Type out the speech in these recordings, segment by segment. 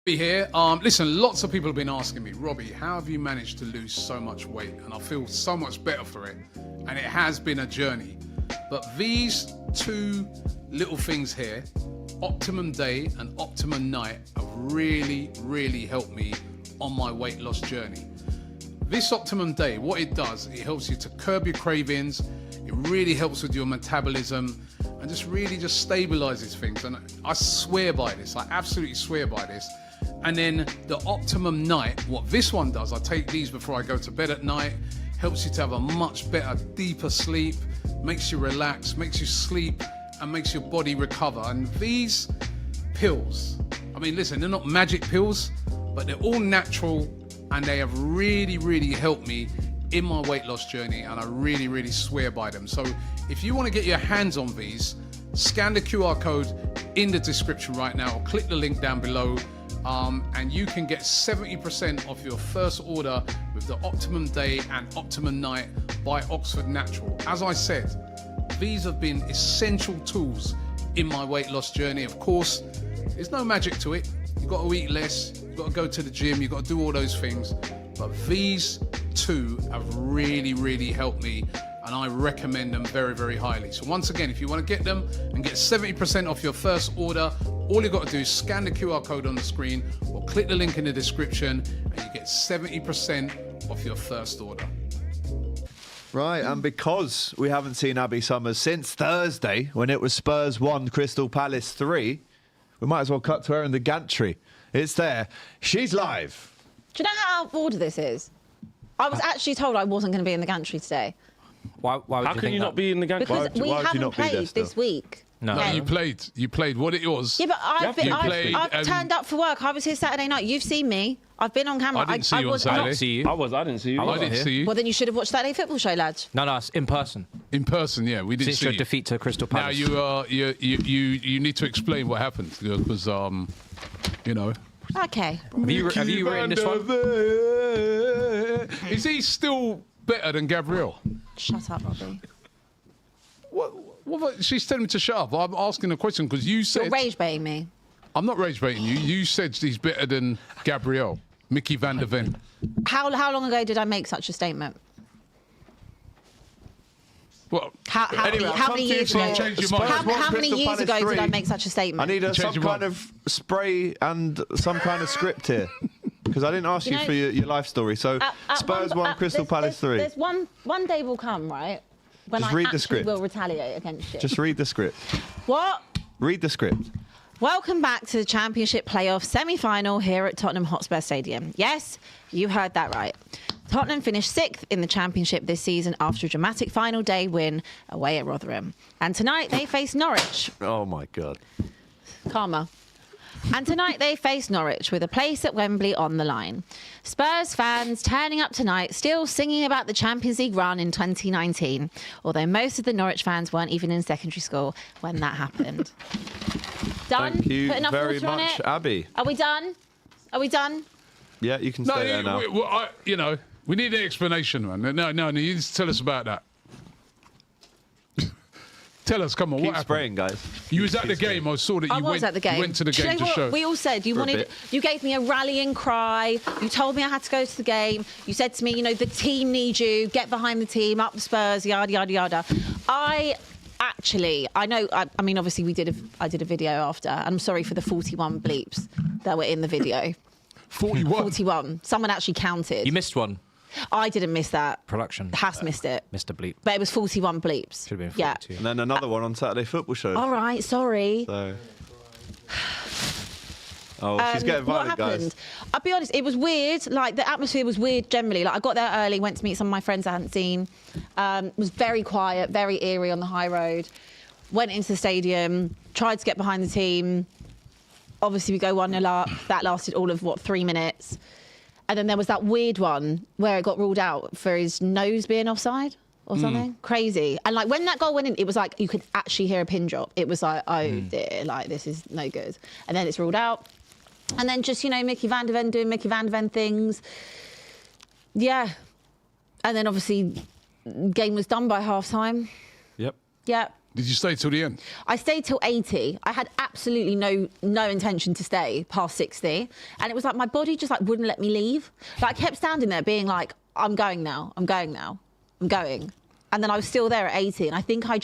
Here. Listen, lots of people have been asking me, Robbie, how have you managed to lose so much weight? And I feel so much better for it. And it has been a journey. But these two little things here, Optimum Day and Optimum Night, have really, really helped me on my weight loss journey. This Optimum Day, what it does, it helps you to curb your cravings. It really helps with your metabolism and just really just stabilizes things. And I swear by this. I absolutely swear by this. And then the Optimum Night, what this one does, I take these before I go to bed at night, helps you to have a much better, deeper sleep, makes you relax, makes you sleep, and makes your body recover. And these pills, I mean, listen, they're not magic pills, but they're all natural, and they have really, really helped me in my weight loss journey, and I really, really swear by them. So if you want to get your hands on these, scan the QR code in the description right now, or click the link down below, and you can get 70% off your first order with the Optimum Day and Optimum Night by Oxford Natural. As I said, these have been essential tools in my weight loss journey. Of course, there's no magic to it. You've got to eat less, you've got to go to the gym, you've got to do all those things. But these two have really, really helped me, and I recommend them very, very highly. So once again, if you want to get them and get 70% off your first order, all you've got to do is scan the QR code on the screen or click the link in the description, and you get 70% off your first order. Right, and because we haven't seen Abbi Summers since Thursday, when it was Spurs 1, Crystal Palace 3, we might as well cut to her in the gantry. It's there. She's live. Do you know how out of order this is? I was actually told I wasn't going to be in the gantry today. Why would How you can think you that? not be in the gantry? Because we haven't played this week. No. No, you played. You played what it was. Yeah, but I've played, turned up for work. I was here Saturday night. You've seen me. I've been on camera. I didn't see you on Saturday. I didn't see you. I didn't see you. I didn't see you. Well, then you should have watched Saturday Football Show, lads. No, it's in person. In person, yeah, we didn't Since see your you. defeat to Crystal Palace. Now you need to explain what happened, because you know. Okay. Have you written this one? Is he still better than Gabriel? Shut up, Robbie. What, she's telling me to shut up. I'm asking a question because you said... You're rage baiting me. I'm not rage baiting you. You said he's better than Gabriel. Mickey van der Ven. How long ago did I make such a statement? Well, How many years ago? Change your mind. How many years ago did I make such a statement? I need some your kind mind. of spray and some kind of script here. Because I didn't ask you, know, for your life story. So Spurs 1, Crystal Palace 3. There's one day will come, right? When Just I read the actually script. will retaliate against you. Just read the script. What? Read the script. Welcome back to the Championship playoff semi-final here at Tottenham Hotspur Stadium. Yes, you heard that right. Tottenham finished 6th in the Championship this season after a dramatic final day win away at Rotherham. And tonight they face Norwich. Oh, my God. Karma. And tonight they face Norwich with a place at Wembley on the line. Spurs fans turning up tonight still singing about the Champions League run in 2019, although most of the Norwich fans weren't even in secondary school when that happened. Done? Thank you Put enough very water on much, it? Abbi. Are we done? Are we done? Yeah, you can stay there now. We need an explanation, man. No, you need to tell us about that. Tell us, come on, Keep what happened? spraying, guys. You was at the game. I saw that you I was at the game. You went to the Do you game know to what show. we all said? You For a wanted. bit. You gave me a rallying cry. You told me I had to go to the game. You said to me, you know, the team needs you. Get behind the team. Up the Spurs. Yada yada yada. I know. I mean, obviously, I did a video after. I'm sorry for the 41 bleeps that were in the video. 41. 41. Someone actually counted. You missed one. I didn't miss that. Production. Has missed it. Mr. Bleep. But it was 41 bleeps. Should have been 42. Yeah. And then another one on Saturday Football Show. All right. Sorry. So. Oh, she's getting what violent, happened? guys. I'll be honest, it was weird. Like, the atmosphere was weird generally. Like, I got there early, went to meet some of my friends I hadn't seen. Was very quiet, very eerie on the high road. Went into the stadium, tried to get behind the team. Obviously, we go 1-0 up. That lasted all of, 3 minutes. And then there was that weird one where it got ruled out for his nose being offside or something. Crazy. And, like, when that goal went in, it was like you could actually hear a pin drop. It was like, oh, dear, like, this is no good. And then it's ruled out. And then just, Mickey van der Ven doing Mickey van der Ven things. Yeah. And then, obviously, game was done by half-time. Yep. Yeah. Did you stay till the end? I stayed till 80. I had absolutely no intention to stay past 60. And it was like my body just like wouldn't let me leave. Like I kept standing there being like, I'm going now, I'm going now, I'm going. And then I was still there at 80. And I think I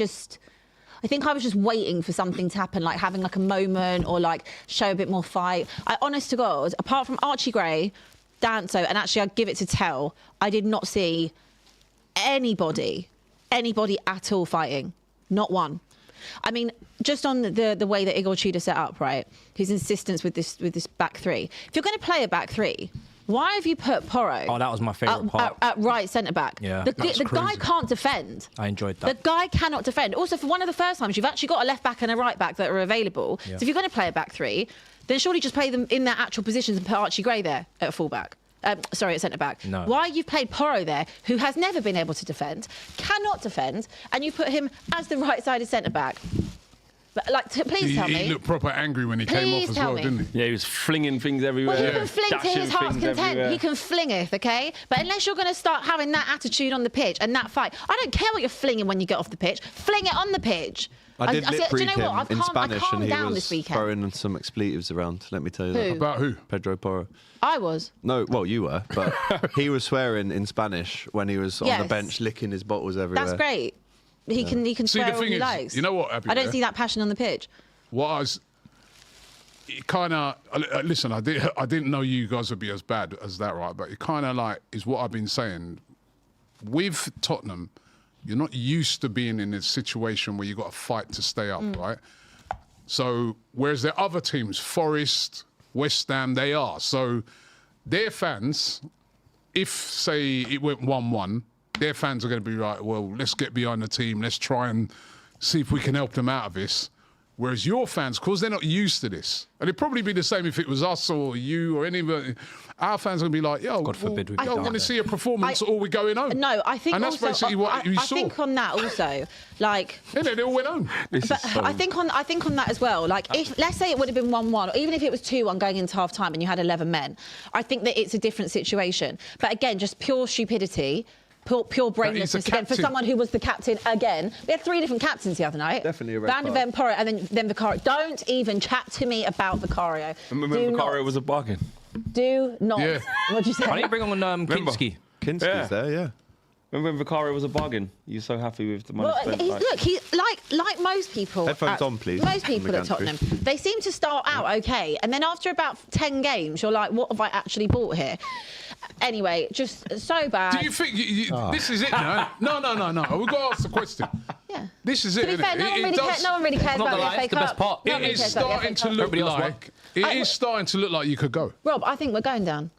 was just waiting for something to happen, like having like a moment or like show a bit more fight. Honest to God, apart from Archie Gray, Danso, and actually I'd give it to Tell, I did not see anybody at all fighting. Not one. I mean, just on the way that Igor Tudor set up, right? His insistence with this back three. If you're going to play a back three, why have you put Porro? Oh, that was my favourite part. At right centre back. Yeah, the that's guy crazy. can't defend. I enjoyed that. The guy cannot defend. Also, for one of the first times, you've actually got a left back and a right back that are available. Yeah. So if you're going to play a back three, then surely just play them in their actual positions and put Archie Gray there at full back. At centre back. No. Why you've played Porro there, who has never been able to defend, cannot defend, and you put him as the right-sided centre back. But like, please tell me. He looked proper angry when he came off Please as tell well, me. didn't he? Yeah, he was flinging things everywhere. Well, he can fling to dashing his heart's things content. everywhere. He can flingeth, okay? But unless you're going to start having that attitude on the pitch and that fight, I don't care what you're flinging when you get off the pitch. Fling it on the pitch. I did lip do you read know what? him in Spanish, I calmed and he down was this weekend. throwing some expletives around. Let me tell you Who? that. About who? Pedro Porro. I was. No, well, you were, but he was swearing in Spanish when he was on the Yes. bench, licking his bottles everywhere. That's great. He can See, swear the all thing he is, likes. you know what, Abby, I don't yeah? see that passion on the pitch. What I was kind of listen. I didn't know you guys would be as bad as that, right? But it kind of like is what I've been saying with Tottenham. You're not used to being in a situation where you got to fight to stay up, right? So whereas the other teams, Forest, West Ham, they are. So their fans, if say it went 1-1, their fans are going to be like, well, let's get behind the team. Let's try and see if we can help them out of this. Whereas your fans, because they're not used to this, and it'd probably be the same if it was us or you or anybody, our fans are going to be like, yo, God forbid we I beat want to them. see a performance or we're going home. No, I think and that's also, basically what you I saw. think on that also, like... Yeah, they all went home. But I think on that as well. Like, if let's say it would have been 1-1, or even if it was 2-1 going into half time and you had 11 men, I think that it's a different situation. But again, just pure stupidity, pure brainlessness again for captain. someone who was the captain again. We had 3 different captains the other night. Definitely a red Van de card. Ven, Porro, and then Vicario. Don't even chat to me about Vicario. Remember Do Vicario not. was a bargain. Do not. Yeah. What'd you say? Why don't you bring on Kinski? Kinski's Yeah. there, yeah. Remember when Vicario was a bargain? You're so happy with the money Well, spent. he's like most people. Headphones on, please, Most from the people at gantry. Tottenham, they seem to start out okay, and then after about 10 games, you're like, what have I actually bought here? Anyway, just so bad. Do you think this is it now? No. We've got to ask the question. Yeah. This is it. To be isn't fair, it? no It does- one really cares Not about the the lie, FA it's the Cup. best part. No one It really is cares about the starting FA to Cup. look Everybody else like it is starting to look like you could go. Rob, I think we're going down.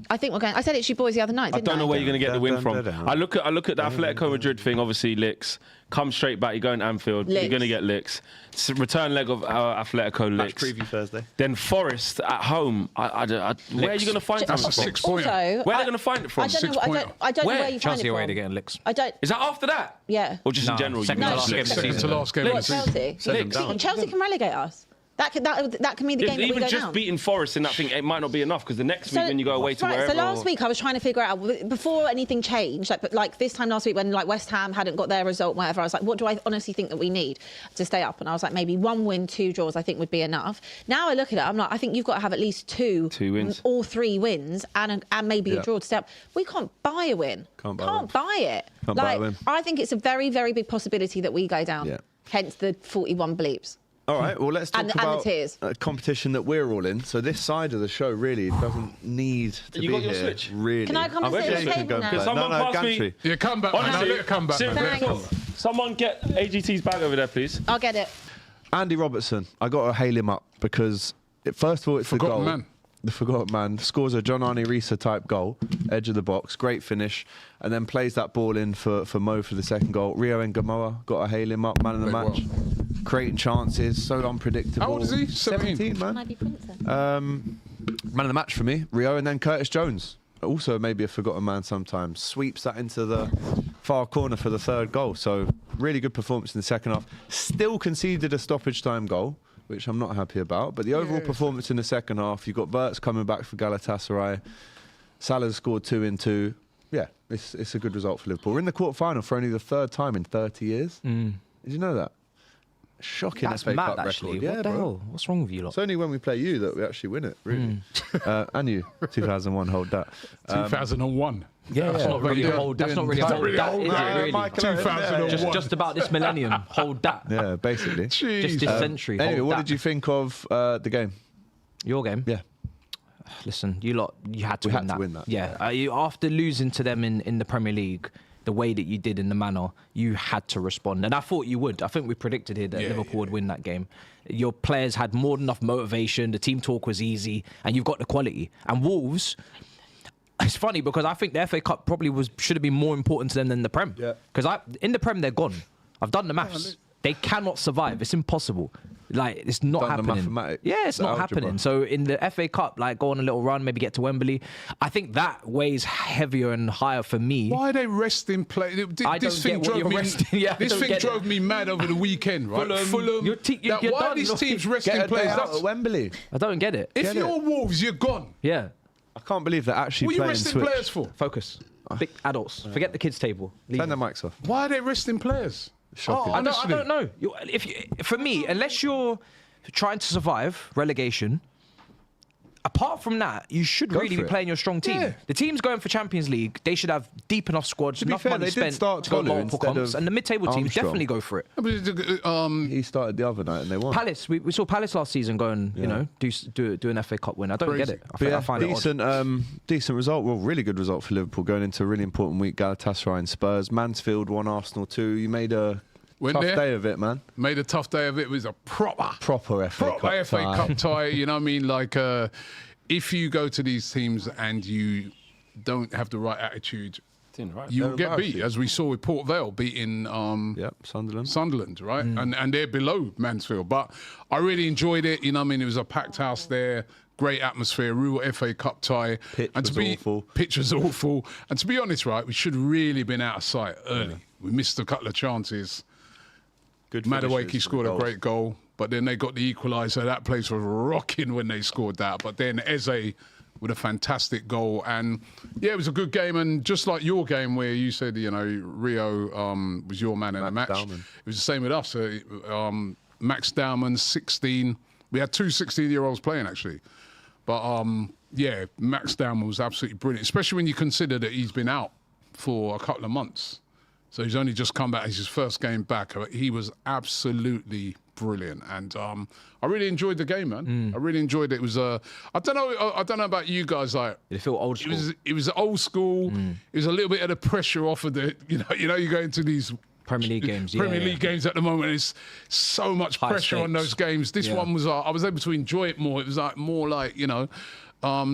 I think we're going. I said it to you boys the other night. I Didn't don't know where you're going to get the win Dun, from. dun, dun, dun. I look at the Atletico Madrid thing. Obviously, licks. Come straight back. You're going to Anfield. Licks. You're going to get licks. It's a return leg of our Atletico Match licks. preview Thursday. Then Forest at home. Where are you going to find That's them a from? 6 pointer. Also, Where are they going to find it from? I don't know. Six-pointer. I don't know Where? where you find Chelsea it away from. to getting licks. I don't. Is that after that? Yeah. Or just No, in general? second you to know? last game of the Second to season. last game of the What, season. Chelsea? Second See, down. Chelsea can relegate us. That can mean the game that we Even go just down. beating Forest in that thing, it might not be enough because the next week when you go away to right, wherever. So last week I was trying to figure out before anything changed, like this time last week when like West Ham hadn't got their result, whatever. I was like, what do I honestly think that we need to stay up? And I was like, maybe 1 win, 2 draws, I think would be enough. Now I look at it, I'm like, I think you've got to have at least 2 wins, or 3 wins, and maybe a draw to stay up. We can't buy a win. Can't buy it. Can't buy a win. I think it's a very, very big possibility that we go down. Yeah. Hence the 41 bleeps. All right, well, let's talk And the about tears. a competition that we're all in. So this side of the show really doesn't need to You be got your here. switch? Really. Can I come and I'm sit at sure the you can table go now? back. Can someone no, pass me- gantry. Yeah, come back, man. Honestly, Let it come back, man. seriously, Let it come Thanks. back. Someone get AGT's bag over there, please. I'll get it. Andy Robertson, I got to hail him up because, first of all, it's the Forgotten goal. man. The forgotten man scores a John Arne Risa type goal, edge of the box, great finish, and then plays that ball in for Mo for the second goal. Rio and Gamoa, got to hail him up, man of the Played match. Creating chances, so unpredictable. How old is he? 17? Can I man. be princess? Man of the match for me, Rio, and then Curtis Jones. Also maybe a forgotten man sometimes. Sweeps that into the far corner for the third goal. So really good performance in the second half. Still conceded a stoppage time goal, which I'm not happy about. But the overall performance in the second half, you've got Bertz coming back for Galatasaray. Salah's scored 2 in 2. Yeah, it's a good result for Liverpool. We're in the quarter-final for only the 3rd time in 30 years. Did you know that? Shocking That's FA mad, Cup actually. record. What Yeah, the bro. hell? What's wrong with you lot? It's only when we play you that we actually win it, really. And you, 2001, hold that. 2001. Yeah, That's not really really hold. That's not really That's hold really that, old, is man. it? Really? Michael, 2001. Just about this millennium. Hold that. Yeah, basically. Jeez. Just this century. Anyway, hold what that. did you think of the game? Your game? Yeah. Listen, you had to We win had that. to win that. Yeah. After losing to them in the Premier League, the way that you did in the manner, you had to respond. And I thought you would. I think we predicted here that Liverpool would win that game. Your players had more than enough motivation. The team talk was easy. And you've got the quality. And Wolves, it's funny because I think the FA Cup probably should have been more important to them than the Prem. Yeah. Because in the Prem, they're gone. I've done the maths. They cannot survive. It's impossible. Like, it's not Done the happening. mathematics, Yeah, it's the not algebra. happening. So in the FA Cup, like, go on a little run, maybe get to Wembley. I think that weighs heavier and higher for me. Why are they resting players? I This don't thing get what drove you're me. resting. Yeah, I This don't thing get it. drove me mad over the weekend, right? Fulham. You're why done. are these teams resting Get a day players? out That's- at Wembley. I don't get it. If Get you're it. Wolves, you're gone. Yeah. I can't believe they're actually What are you playing resting Switch. players for? Focus. Big adults. Forget the kids' table. Leave Turn the them. mics off. Why are they resting players? Shocking. Oh, I honestly. don't know. For me, unless you're trying to survive relegation, apart from that, you should Go really for be it. playing your strong team. Yeah. The team's going for Champions League. They should have deep enough squads, To be enough fair, money they did spent start to go Tolu multiple instead comps. of And the mid-table teams Armstrong. definitely go for it. He started the other night and they won. Palace, we saw Palace last season go and do an FA Cup win. I don't Crazy. get it. But yeah, I find it odd. decent result. Well, really good result for Liverpool going into a really important week. Galatasaray and Spurs. Mansfield won, Arsenal 2. You made a Went tough there. day of it, man. Made a tough day of it. It was a proper Proper FA Cup FA tie. Cup tie. You know what I mean? Like, if you go to these teams and you don't have the right attitude, you will They're get beat, embarrassing. as we saw with Port Vale beating Yep, Sunderland. Sunderland, right? And they're below Mansfield. But I really enjoyed it. You know what I mean? It was a packed house there. Great atmosphere, real FA Cup tie. Pitch and was awful. Pitch was awful. And to be honest, right, we should really have been out of sight early. We missed a couple of chances. Good Madueke finishes scored for a the great goal, but then they got the equaliser. That place was rocking when they scored that. But then Eze with a fantastic goal. And yeah, it was a good game. And just like your game where you said, you know, Rio was your man in the match. Dowman. It was the same with us. Max Dowman, 16. We had two 16-year-olds playing, actually. But yeah, Max Dowman was absolutely brilliant, especially when you consider that he's been out for a couple of months. So he's only just come back. It's his first game back. He was absolutely brilliant, and I really enjoyed the game, man. I really enjoyed it. It was I don't know about you guys. Like, Did it feel old school? it was old school. It was a little bit of the pressure off of the you know you go into these Premier League games. Premier League games at the moment. It's so much High pressure on stakes. those games. This Yeah. one was I was able to enjoy it more. It was like more like, you know.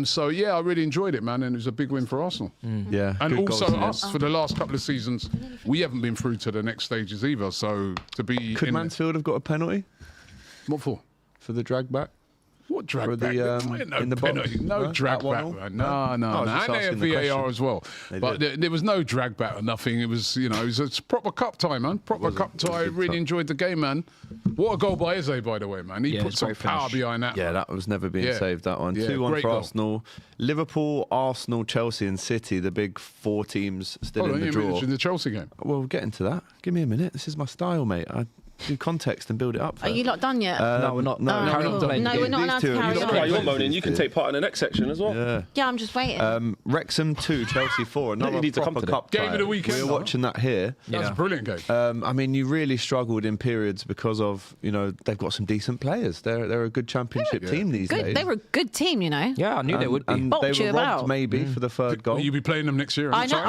So yeah, I really enjoyed it, man, and it was a big win for Arsenal. Yeah, And good also goals in it. us for the last couple of seasons, we haven't been through to the next stages either. So to be Could in Mansfield have got a penalty what for? for the drag back? What drag For back? the, no in the penalty, box? no No? drag That one back, all? man. No? No. I was And just they had asking the VAR question. as well, They but did. there was no drag back or nothing. It was, you know, it was a proper cup tie, man. Proper was cup it was a tie. good Really tie. enjoyed the game, man. What a goal by Eze, by the way, man. He Yeah, put it's a some great power finish. behind that. Yeah, that was never being Yeah. saved, that one. Yeah, 2-1 great for goal. Arsenal. Liverpool, Arsenal, Chelsea and City, the big four teams still Hold in on, the you draw. mentioned the Chelsea game. Well, we'll get into that. Give me a minute. This is my style, mate. I do context and build it up. Are you not done yet? No, we're not. No, Oh, no, carry cool. on playing. No, we're not These allowed two- to you carry don't That's why on. you're moaning. You can take part in the next section as well. Yeah. Yeah, I'm just waiting. Wrexham 2, Chelsea 4. Another need to come proper to cup Game tie. of the weekend, We were though. watching that here. That was a Yeah. brilliant game. I mean, you really struggled in periods because of, you know, they've got some decent players. They're a good championship team these days. Good. They were a good team, you know. Yeah, I knew they would be. And Box they you were robbed about. maybe for the third goal. Will you be playing them next year? I know. Sorry?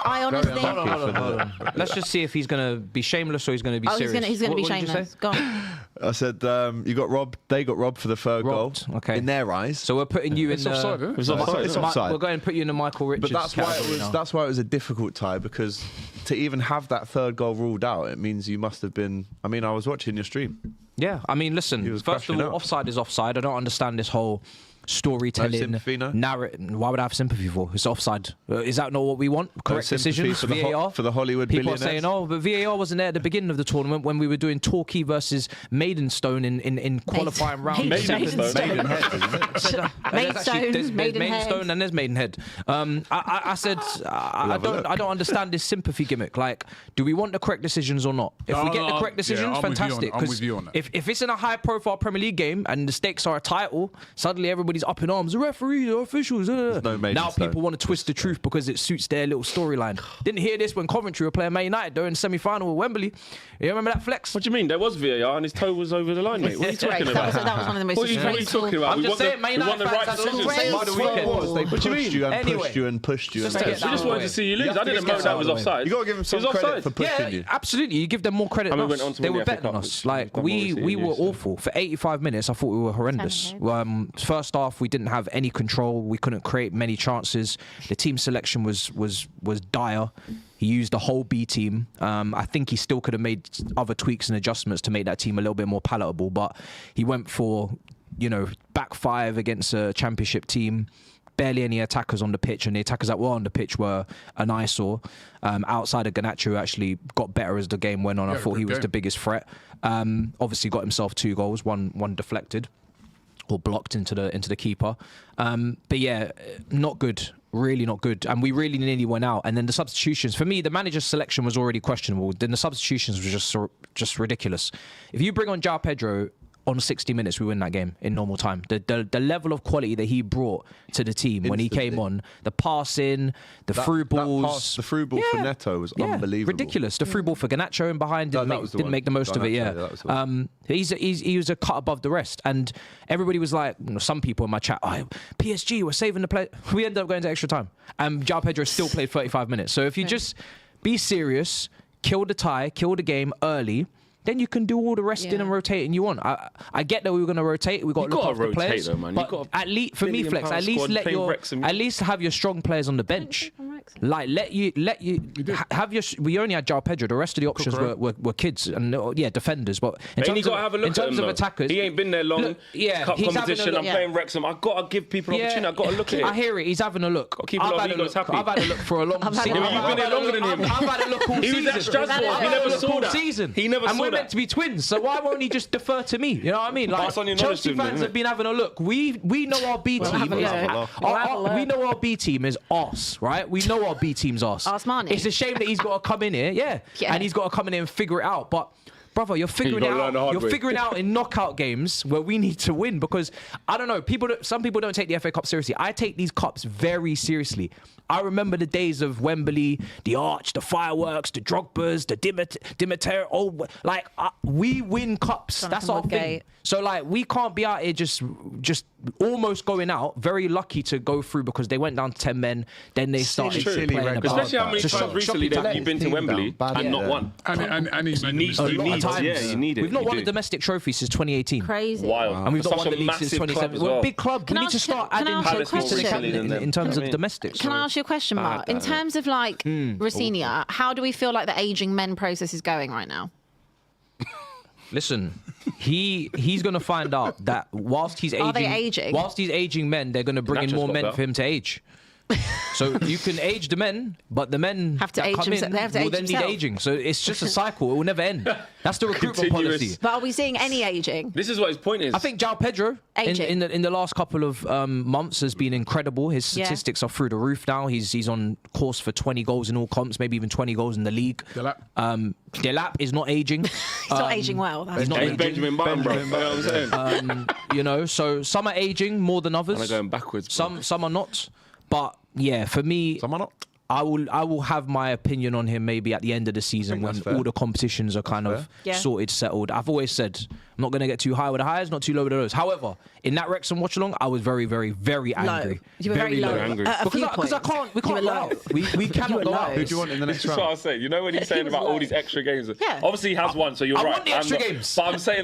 I honestly. Hold on. Let's just see if he's going to be shameless or he's going to be Oh, serious. he's gonna be What did you say? shameless. Go on. I said you got robbed. They got robbed for the third Robbed, goal. okay. In their eyes. So we're putting you in It's the. offside, isn't it? It's offside, It's isn't it? offside. We're going to put you in the Michael Richards But that's why it category was. now. That's why it was a difficult tie, because to even have that third goal ruled out, it means you must have been. I mean, I was watching your stream. Yeah, I mean, listen. He was First of crashing all, out. offside is offside. I don't understand this whole storytelling, sympathy, no? Why would I have sympathy for? It's offside. Is that not what we want? Correct sympathy decisions, for VAR. for the Hollywood People are billionaires? saying, oh, but VAR wasn't there at the beginning of the tournament when we were doing Torquay versus Maidstone in qualifying round. Maidenhead, isn't it? Maidstone, Maidstone and there's Maidenhead. I said I don't understand this sympathy gimmick. Like, do we want the correct decisions or not? If we get the correct decisions, I'm with you on- fantastic. I'm 'Cause with you on that. if it's in a high-profile Premier League game and the stakes are a title, suddenly everybody's up in arms. The referees, the officials. no Now Maidstone. people want to twist the truth because it suits their little storyline. Didn't hear this when Coventry were playing Man United. They're in semi-final with Wembley. You remember that flex? What do you mean? There was VAR and his toe was over the line, mate. What are you talking That about? was one of the most What are you disgraceful. talking about? I'm just saying, Man we want the United right fans had a decisions. great By the weekend was they What do you pushed mean? you and Anyway. pushed you and pushed you. Just and to We get that just out wanted of to the see you You lose. have I to didn't get know that that out was of the way. offside. You got to give him some It was credit offside. for pushing you. Yeah, absolutely. You give them more credit than And we us. went on to They win were the FA better than Cup, us. which Like, we've we obviously were used to. awful. For 85 minutes, I thought we were horrendous. First half, we didn't have any control. We couldn't create many chances. The team selection was dire. He used the whole B team. I think he still could have made other tweaks and adjustments to make that team a little bit more palatable, but he went for, back five against a championship team. Barely any attackers on the pitch, and the attackers that were on the pitch were an eyesore. Outside of Garnacho, who actually got better as the game went on. I thought he was the biggest threat. Obviously got himself 2 goals, one deflected or blocked into the keeper. But yeah, not good. Really not good. And we really nearly went out. And then the substitutions, for me, the manager's selection was already questionable. Then the substitutions were just ridiculous. If you bring on João Pedro on 60 minutes, we win that game in normal time. The level of quality that he brought to the team when he came on, the passing, the through balls. The through ball for Neto was unbelievable. Ridiculous. The through ball for Garnacho in behind didn't make the most of it. Yeah, he was a cut above the rest, and everybody was like, some people in my chat, oh, PSG were saving the play. We ended up going to extra time, and João Pedro still played 35 minutes. So if you just be serious, kill the tie, kill the game early, then you can do all the resting and rotating you want. I get that we were going to rotate. We got to look after the players. Though, man. But at least for me, Flex, at least have your strong players on the bench. Like let you have your. We only had João Pedro. The rest of the options were kids and defenders. But in terms of attackers, he ain't been there long. Look, cup he's competition. I'm playing Wrexham. I got to give people an opportunity. I got to look at it. I hear it. He's having a look. Keep a lot of egos happy. I've had a look for a long season. You've been there longer than him. I've had a look all season. He was at Strasbourg. He never saw that. He never saw that. And we're meant to be twins, so why won't he just defer to me? You know what I mean? Like, Pass on your knowledge Chelsea to him, fans innit? have been having a look. We know our B team. We know our B team is arse, right? We know our B team's arse. Arse-Marnie. It's a shame that he's got to come in here, and he's got to come in here and figure it out. But brother, you're figuring it out. You're figuring out in knockout games where we need to win, because I don't know. Some people don't take the FA Cup seriously. I take these cups very seriously. I remember the days of Wembley, the Arch, the fireworks, the Drogbas, the Dimiter. We win cups. That's our thing. So we can't be out here just almost going out. Very lucky to go through because they went down to 10 men. Then they started playing about. Especially how many times recently you've been to Wembley and not won. And he made you need it. We've not won a domestic trophy since 2018. Crazy. Wild. And we've not Such won a the league since massive club 2017. as We're a well. big club. We need to start adding I ask you a pieces to the question? cabinet in terms of domestics. Can I ask you a question, Mark? In terms of Rossignol, how do we feel like the aging men process is going right now? Listen, he's going to find out that whilst he's aging men, they're going to bring in more men for him to age. So you can age the men, but the men have to that age come in will then need aging. So it's just a cycle. It will never end. That's the recruitment policy. But are we seeing any aging? This is what his point is. I think João Pedro in the last couple of months has been incredible. His statistics are through the roof now. He's on course for 20 goals in all comps, maybe even 20 goals in the league. Delap is not aging. He's not aging well. He's not aging. Benjamin Button, bro. You know what I'm saying? So some are aging more than others. And they're going backwards. Some are not. But yeah, for me, I will have my opinion on him maybe at the end of the season when all the competitions are kind of sorted, settled. I've always said I'm not going to get too high with the highs, not too low with the lows. However, in that Wrexham watch along, I was very, very, very angry. You were very low. Angry. Because we can't go out. We cannot go out. Who do you want in the next round? That's what I say. You know when he's saying about all these extra games? Yeah. Obviously he has one, so you're right. I want the extra games. But I'm saying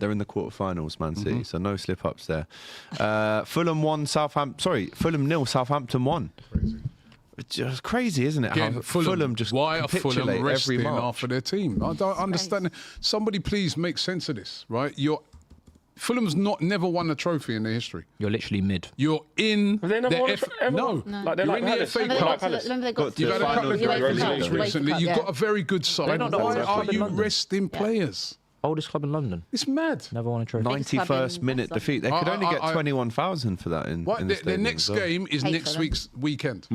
they're in the quarterfinals, Man City, so no slip-ups there. Fulham 1, Fulham 0, Southampton 1. Crazy. It's just crazy, isn't it? Again, How Fulham just why are capitulate Fulham every resting March. after their team? I don't understand. Somebody please make sense of this, right? Fulham's never won a trophy in their history. You're literally mid. You're in Have they never the won a F- ever? No, Like, they're you're like in the Palace. FA Remember Cup. they got to- Remember they got You've had a couple of UEFA great Cup, results UEFA recently. Cup, You've yeah. got a very good side. not the Why oldest are club in you London. resting players? Oldest club in London. It's mad. Never won a trophy. Biggest club in 91st minute Leicester. defeat. They could only get I- 21,000 for that in the Their stadium next as well. game is Hate next Fulham. week's weekend.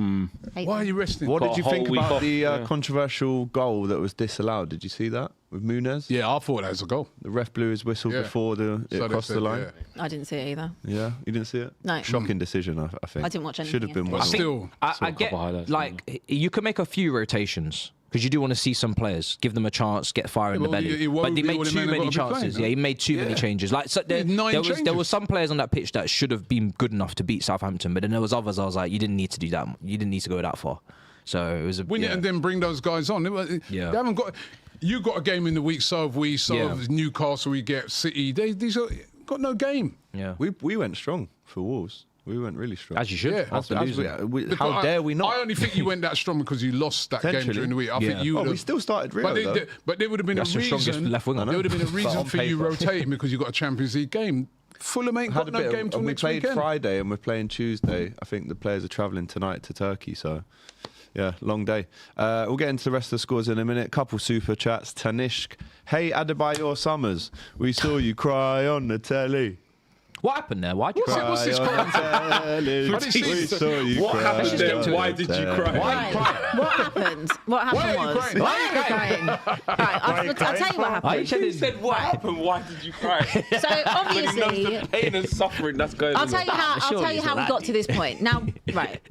Hate Why are them. you resting? What Got did a you think whole week about off, the yeah. controversial goal that was disallowed? Did you see that with Muniz? Yeah, I thought that was a goal. The ref blew his whistle Yeah. before it So they crossed the said, line. yeah. I didn't see it either. Yeah, you didn't see it? No. Shocking decision, I think. I didn't watch Should have anything been yesterday. one. Still, I get couple highlights, like you can make a few rotations because you do want to see some players, give them a chance, get fire in the well, belly. it won't But they be made all the too men have many got to be playing, chances. no? Yeah, he made too many changes. Like so there, Nine there changes. was some players on that pitch that should have been good enough to beat Southampton, but then there was others. I was like, you didn't need to do that. You didn't need to go that far. So it was a win it and then bring those guys on. They haven't got. You got a game in the week. So have we. So have Newcastle. We get City. These are got no game. Yeah, We went strong for Wolves. We went really strong. as you should. Yeah. After As losing. how dare we not? I only think you went that strong because you lost that game Potentially. during the week. I Yeah. think you. Oh, would we have- still started Rio, though. But there would have been That's a the strongest reason. left winger. There would have been a But reason on for you paper. rotating because you got a Champions League game. Fulham ain't Had got a no bit game till we next played weekend. Friday and we're playing Tuesday. I think the players are travelling tonight to Turkey, so yeah, long day. We'll get into the rest of the scores in a minute. Couple super chats. Tanishk, hey Adebayor Summers, we saw you cry on the telly. What happened there? Why'd you cry? What's this crying for? telly. I didn't see We it. saw you What cry happened on there? the Why did you telly. cry? Right. What happened? What happened Why are you was. crying? Why are you crying? Right, I'll tell you what happened. You said what happened? Why did you cry? So When he knows obviously, the pain and suffering that's going I'll on. tell you how. I'll surely tell you it's how not we that got to this point. Now, right.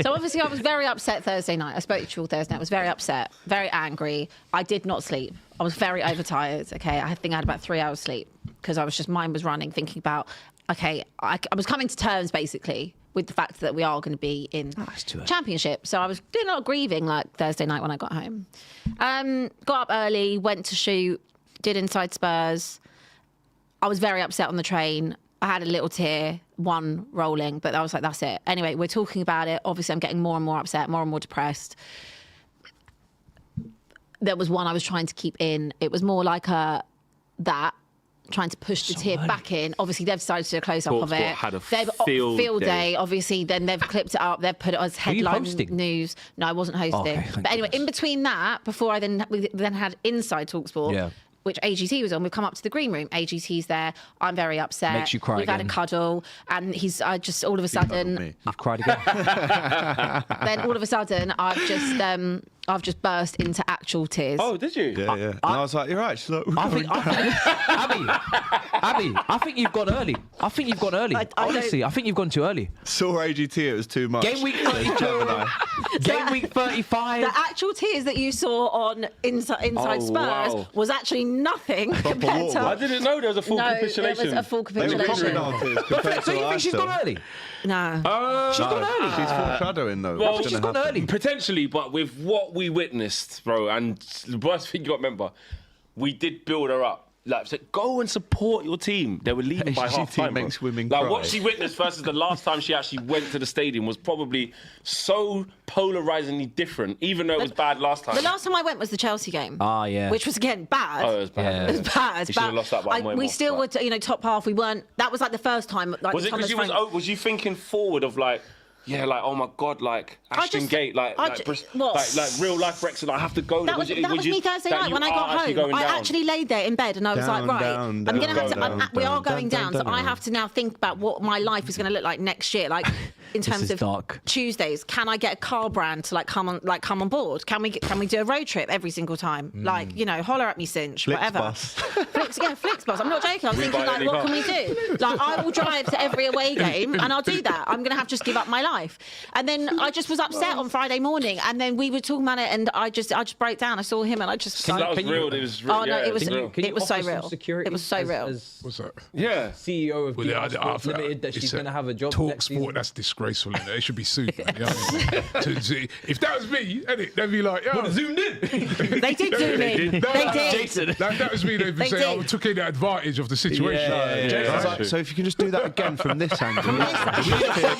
So obviously, I was very upset Thursday night. I spoke to you all Thursday night. I was very upset, very angry. I did not sleep. I was very overtired. Okay, I think I had about 3 hours sleep because I was just mind was running, thinking about. Okay, I was coming to terms basically with the fact that we are going to be in too early. Championship. So I was doing a lot of grieving like Thursday night when I got home. Got up early, went to shoot, did Inside Spurs. I was very upset on the train. I had a little tear, one rolling, but I was like, that's it. Anyway, we're talking about it. Obviously, I'm getting more and more upset, more and more depressed. There was one I was trying to keep in. It was more like that. Trying to push the tear back in. Obviously, they've decided to do a close-up of TalkSport it. had a They've field day. day. Obviously, then they've clipped it up. They've put it as you headline hosting? news. No, I wasn't hosting. Okay, thank but anyway, goodness. in between that, before we then had Inside TalkSport, Yeah. which AGT was on, we've come up to the green room. AGT's there. I'm very upset. Makes you cry We've had a again. cuddle, and he's just all of a sudden. me. You've cried again. Then all of a sudden, I've just burst into actual tears. Oh, did you? Yeah, yeah. And I was like, you're right. She's like, Abby, I think you've gone early. I think you've gone early. I don't- Honestly, I think you've gone too early. saw AGT, it was too much. Game week 32. Game week 35. The actual tears that you saw on Inside Oh, Spurs wow. was actually nothing compared to. I didn't know there was a full No, there capitulation. was a full They were capitulation. crying out tears compared So to you what I think she's saw. gone early? No. She's gone early. She's foreshadowing though. Well, what's She's gonna gone happen. early. Potentially, but with what we witnessed, bro, and the worst thing you got to remember, we did build her up. Like, said, go and support your team. They were leaving by AGT half time. makes women like cry. what she witnessed versus the last time she actually went to the stadium was probably so polarizingly different, even though it was bad last time. The last time I went was the Chelsea game. Ah, yeah. Which was again bad. Oh, it was bad. Yeah. It was bad. You should have lost that by way we more, still but- were, top half. We weren't. That was like the first time. Like Was it Thomas because Frank- was you thinking forward of like, yeah, like oh my god, like Ashton just- Gate, like what? like real life Brexit, I have to go. That was me Thursday night when I got home. I actually laid there in bed and I was Down, like, right, down, I'm down, gonna have to. down, We down, are going down, down, so down, I down. have to now think about what my life is going to look like next year. Like in terms is of dark. Tuesdays, can I get a car brand to come on board? Can we do a road trip every single time? Like holler at me, Cinch, whatever. Flixbus. I'm not joking. I'm thinking buy like, any what car? can we do? Like I will drive to every away game and I'll do that. I'm gonna have to just give up my life. And then I just was upset on Friday morning, and then we were talking about it, and I just broke down. I saw him, and I just. So that was Can you- real. It was real. Oh no, yeah, it was real. it was so real. It was so real. What's that? Yeah. CEO of Well, DR Sports I- Limited that she's it's a going to have a job Talk next sport. season. That's disgraceful. Innit? They should be sued. Man. You know what I mean? If that was me, innit, they'd be like, yo. Zoomed in. They did zoom in. They did. Jason. That was me. They'd be They saying, did. I took advantage of the situation. Jason's like, so if you can just do that again from this angle.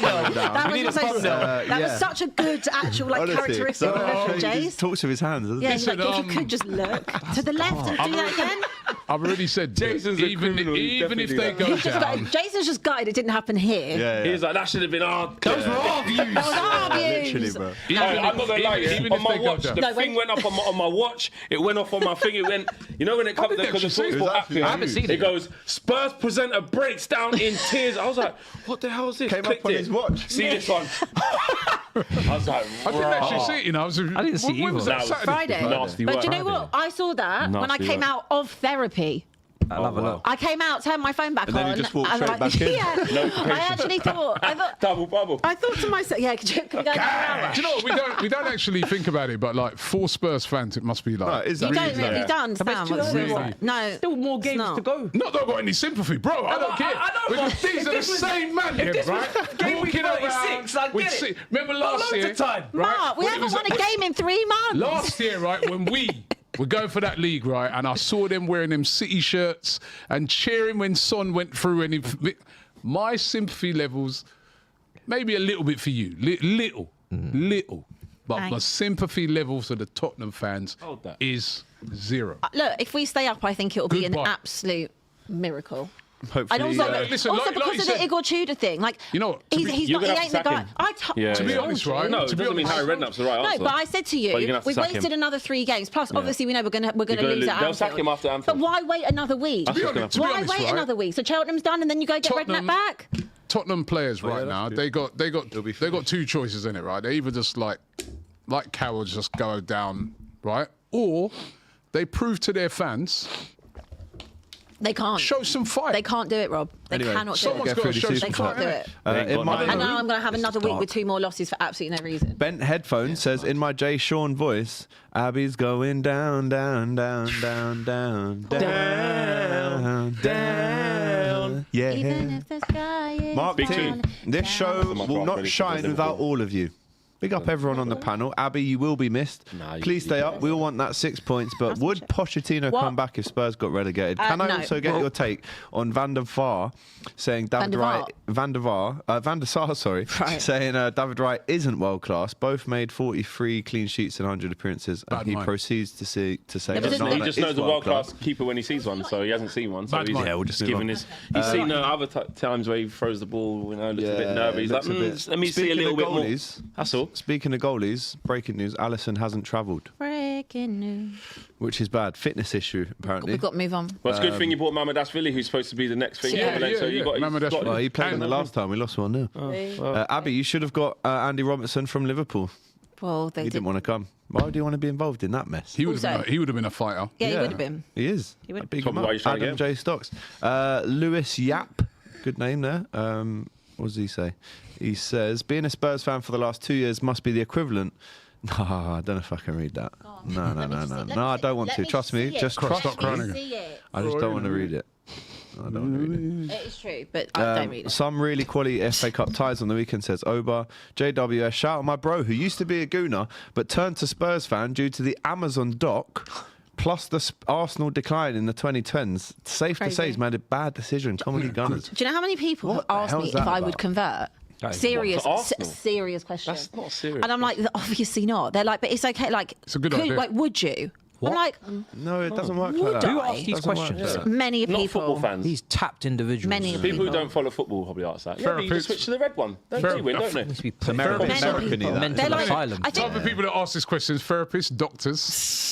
That was such a good actual characteristic of He Jace. just talks with his hands, doesn't Yeah, he? he's like, if you could just look to the left and do that again. I've already said, Jason's a even criminal, he'd if definitely they do go He's just down. like, Jason's just gutted it didn't happen here. He was like, that should have been our. Those were our views. That was our views. Literally, bro. I'm not gonna lie, even on if my they go watch, down. the No, thing when- went off on my watch, it went off on my thing, it went, you know when it comes, did they because the actually see it? Talksport app I here, haven't seen it it. goes, Spurs presenter breaks down in tears. I was like, what the hell is this? Came up Clicked on it. his watch. See this one? I was like, I didn't actually see it, you know. I didn't see when was either. that? No, Saturday? Friday. Nasty But work. do you know what? I saw that when I Nasty came work. out of therapy. I'll have a look. I came out, turned my phone back And then on. you just walked and straight back in? Yeah. I actually thought. double bubble. I thought to myself, yeah, could you go another hour? Do you know what? We don't actually think about it, but like for Spurs fans, it must be No, like. it is You really don't really, you don't understand too what's early. going on. No, Still more it's games not. to go. Not that I've got any sympathy, bro. I don't care. I know, Because but these if are the this was- same man, if this was right? game week Walking 36, I'd with get it. Remember last loads year? of time. Right? Mark, we When it haven't was- won a game in 3 months. Last year, right, when we were going for that league, right, and I saw them wearing them City shirts and cheering when Son went through, and my sympathy levels, maybe a little bit for you, little, but my Thanks. sympathy levels for the Tottenham fans Hold that. is zero. Look, if we stay up, I think it'll be an Goodbye. absolute miracle. Hopefully, And also, listen, also like because you of the said- Igor Tudor thing, like You know what, he's You're not, he gonna have ain't to the sack guy. him. To be honest, right? No, it to be doesn't mean honest, Harry Redknapp's the right answer. No, but I said to But you're you, gonna have to we've sack him. wasted another 3 games. Plus, obviously, we know we're gonna You're gonna lose lose- at they'll Anfield. sack him after Anfield. But why wait another week? to be honest, Why wait right? another week? So Cheltenham's done, and then you go get Tottenham- Redknapp back. Tottenham players right yeah, now, that's they got It'll be they got 2 choices in it, right? They either just like cowards just go down, right? Or they prove to their fans, They can't. show some fight. They can't do it, Rob. They Anyway, cannot do someone's it. got to through show the some They fight. can't do innit? it. ain't in got my nothing. And now I'm going to have another week dark. with 2 more losses for absolutely no reason. Bent Headphone says, in my Jay Sean voice, Abby's going down, down, down, down, down, down, down. Yeah. Even if the sky is Mark Big T, tune. this show My will graph not ready for shine Liverpool. without all of you. Big up everyone on the panel. Abby, you will be missed. Nah, Please stay up. We all want that 6 points. But would Pochettino What? come back if Spurs got relegated? Can I no. also get your take on Van der Vaart saying David Wright, Van der Sar, sorry, Right. saying David Wright isn't world class. Both made 43 clean sheets in 100 appearances, and Bad he mind. procedes to say Yeah, but Onana He just is knows a world-class keeper when he sees one, so he hasn't seen one. So Bad he's mind. Yeah, we'll just move giving on. his. He's seen other times where he throws the ball, you know, looks a bit Yeah, nervous. He's like, looks a bit- let me see a Speaking little of bit more. goalies, That's all. Speaking of goalies, breaking news: Alisson hasn't travelled, Breaking news. which is bad. Fitness issue apparently. We've got to move on. Well, it's a good thing you bought Mamadashvili, who's supposed to be the next thing. Yeah, So you got. Mamadashvili. Well, he played in the last time. We lost 1-0. Abby, you should have got Andy Robertson from Liverpool. Well, they He did. didn't want to come. Why do you want to be involved in that mess? He would have Also- been. He would have been a fighter. Yeah, he would have been. He is. He would- Big Probably him why up. he's trying to Adam get J. Stocks. Lewis Yap. Good name there. What does he say? He says, being a Spurs fan for the last 2 years must be the equivalent. No, I don't know if I can read that. No, I don't want to. Trust me. Just trust Stop me. crying. I just don't want to read it. I don't want to read it. It is true, but I don't read it. Some really quality FA Cup ties on the weekend, says Oba. JWS, shout out my bro who used to be a Gooner but turned to Spurs fan due to the Amazon doc plus the Arsenal decline in the 2010s. Safe to say Crazy. he's made a bad decision. Come on, you Gunners. Do you know how many people have What the asked hell me is if that I would about? convert? Serious, What, to Arsenal? serious question. That's not serious. And I'm like, obviously not. They're like, but it's okay. Like, It's a good idea. Like, would you? I'm like, No, it doesn't work Would like that. I? Who asked these Doesn't work questions? like that. many Not people. football fans. These tapped individuals. Many of People who don't follow football probably ask that. Yeah, but you just switch to the red one. They win, don't they? Needs to be American, Many American-y, people. that. Mental They're like, asylum. I The type think of people that ask these questions: therapists, doctors,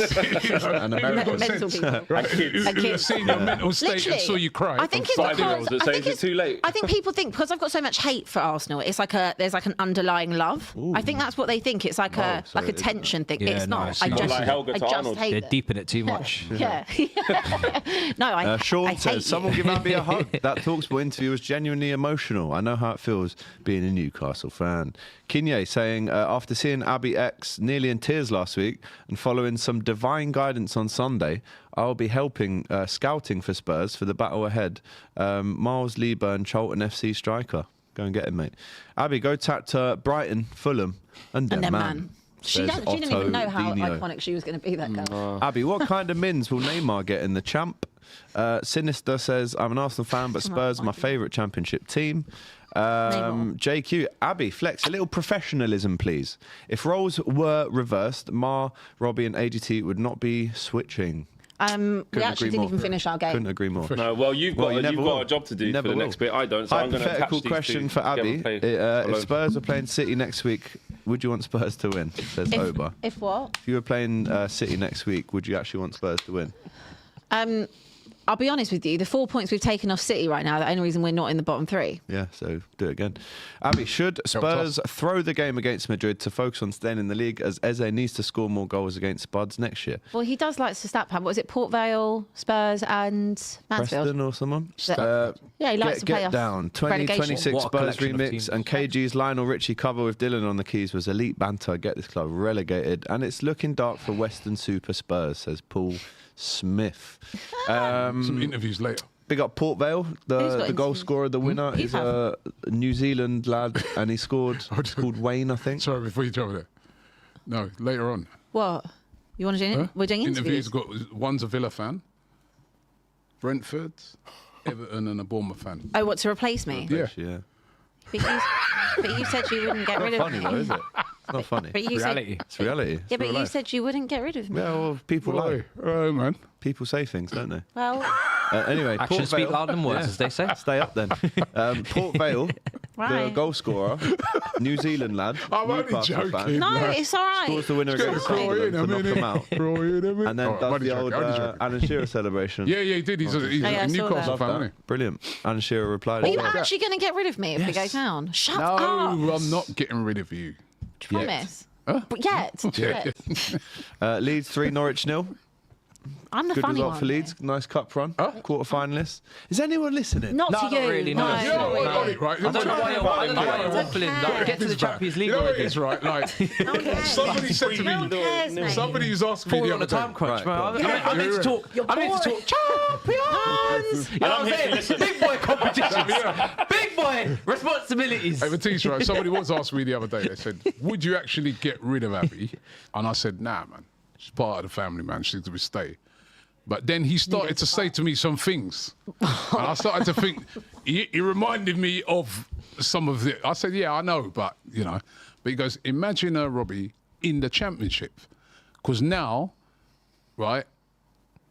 you know, And American. mental people. right? kids. And Who have kids. seen your mental state Literally, and saw you cry. I think it's Five-year-olds because that I say, think "Is it too late?" I think people think because I've got so much hate for Arsenal, it's like there's like an underlying love. I think that's what they think. It's like a so like a it is tension thing. Yeah, It's no, not. it's I not. just Like Helga I to just Arnold. hate They're it. deep in it too much. Yeah. No, I Sean I hate says, someone you. give Abby a hug. That Talksport interview was genuinely emotional. I know how it feels being a Newcastle fan. Kinye saying, after seeing Abby X nearly in tears last week and following some divine guidance on Sunday, I'll be helping scouting for Spurs for the battle ahead. Miles Lieburn, Charlton FC striker. Go and get him, mate. Abby, go tap to Brighton, Fulham, and And then then man. man. She Says didn't even know how Otto Dino. iconic she was going to be, that girl. Abby, what kind of mins will Neymar get in the champ? Sinister says, I'm an Arsenal fan, but Spurs are my favourite championship team. JQ, Abby, flex a little professionalism, please. If roles were reversed, Robbie, and AGT would not be switching. We Couldn't actually agree didn't more. even finish our game. Couldn't agree more. No, well, you've got a job to do for the next bit. I don't. So I'm going to Hypothetical question for Abby. If Spurs are playing City next week, would you want Spurs to win? Says Oba. If what? If you were playing City next week, would you actually want Spurs to win? I'll be honest with you, the 4 points we've taken off City right now, the only reason we're not in the bottom 3. Yeah, so do it again. Abby, should Spurs throw the game against Madrid to focus on staying in the league, as Eze needs to score more goals against Spuds next year? Well, he does like to stat pad. What was it? Port Vale, Spurs and Mansfield? Preston or someone? Yeah, he likes to play Get off Down. relegation. 2026 What a Spurs collection of remix teams. and KG's Lionel Richie cover with Dylan on the keys was elite banter. Get this club relegated. And it's looking dark for Western Super Spurs, says Paul Smith. Some interviews later. Big up Port Vale, the goal interviews? scorer, the winner You is a New Zealand lad, and he scored. It's called Wayne, I think. Sorry, before you jump there. No, later on. What? You want to do? Huh? We're doing interviews. One's a Villa fan, Brentford, Everton, and a Bournemouth fan. Oh, what, to replace me? Yeah. But you said you wouldn't get rid of Funny me. though, is it? It's not funny. But you Reality. said, It's reality. yeah, It's but real you life. said you wouldn't get rid of me. Yeah, well, people lie. Oh, man. People say things, don't they? Well, Anyway, Actions Port speak Vale, louder than words, as they say. stay up then. Port Vale, the Right. goal scorer, New Zealand lad, I'm only Newcastle joking. fan, no, it's all right. scores the winner against Sunderland to knock them out, and then does the old Alan Shearer celebration. Yeah, he did. He's I a saw Newcastle that. Love fan, that. isn't he? Brilliant. Alan Shearer replied. Are you as well. actually going to get rid of me if we go down? Shut up. No, I'm not getting rid of you. Promise. Huh? But yet. Leeds 3, Norwich 0. I'm the Good funny result one. for Leeds. Nice cup run. Quarter finalists. Is anyone listening? Not No, to not you. really, No, no. You know not what, really. got it, right? I don't know why you're waffling. okay. Get to the Champions League You know what it already. is, right? Like, No one cares. somebody said to No one cares, me, mate. somebody was asking me We're the on a other time day. crunch, Right, bro. I meant to talk. I meant to talk champions. You know what I'm saying? Big boy competitions. Big boy responsibilities. Hey, Matisse, right? Somebody was asking me the other day. They said, "Would you actually get rid of Abby?" And I said, "Nah, man. She's part of the family, man. She's to stay." But then he started to say to me some things, and I started to think. He reminded me of some of it. I said, "Yeah, I know, but you know." But he goes, "Imagine her, Robbie, in the Championship, because now, right."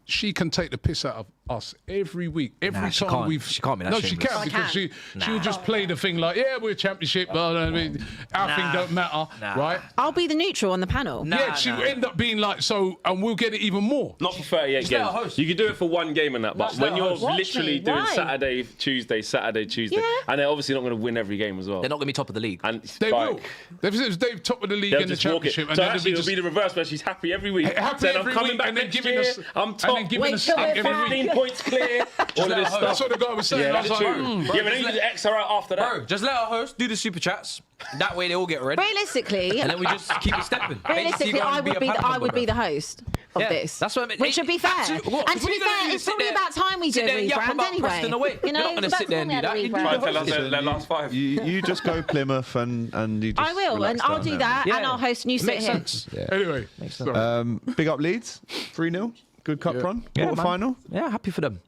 She can take the piss out of us every week. Every she time can't. we've She can't be that No, she shameless. can I because can. she would just play the thing like, yeah, we're championship, but I mean, our thing don't matter, right? I'll be the neutral on the panel. Yeah, she will end up being like so, and we'll get it even more. Not for 38 Just let her games. host. You could do it for one game and that, but Just when let her you're host. Watch literally me. doing Why? Saturday, Tuesday, Yeah. and they're obviously not going to win every game as well. They're not going to be top of the league. And They like, will. They've top of the league they'll in the just walk it. championship, and So then actually, they'll it'll be be the reverse where she's happy every week. happy Saying, every I'm coming week, back and then next giving year. us, I'm and top. then giving Wait us till stick we're every back. week. 15 points clear. All of this That's stuff. what the guy was saying. Yeah, I that's was like, true. bro, Yeah, but then you just X her out after that. Bro, just let our host do the super chats. That way they all get red. Realistically, And then we just keep it stepping. realistically, HT I gonna would be a the, panel I would be member. the host of Yeah, this. that's what I mean. Which would be fair. Absolutely. What? And to What are be you gonna fair, do? it's Sit probably there- about time we do sit a there and yap rebrand about anyway. Preston away. You You're know, not gonna it's sit there and do about that. time You we had a Try and rebrand. tell us their last five. You just go Plymouth and you just I will, relax and I'll down do there. that, Yeah. and I'll host and you It sit makes here. sense. Anyway, sorry. Big up Leeds, 3-0. Good cup run. Yeah, Quarter man. final. Yeah, happy for them.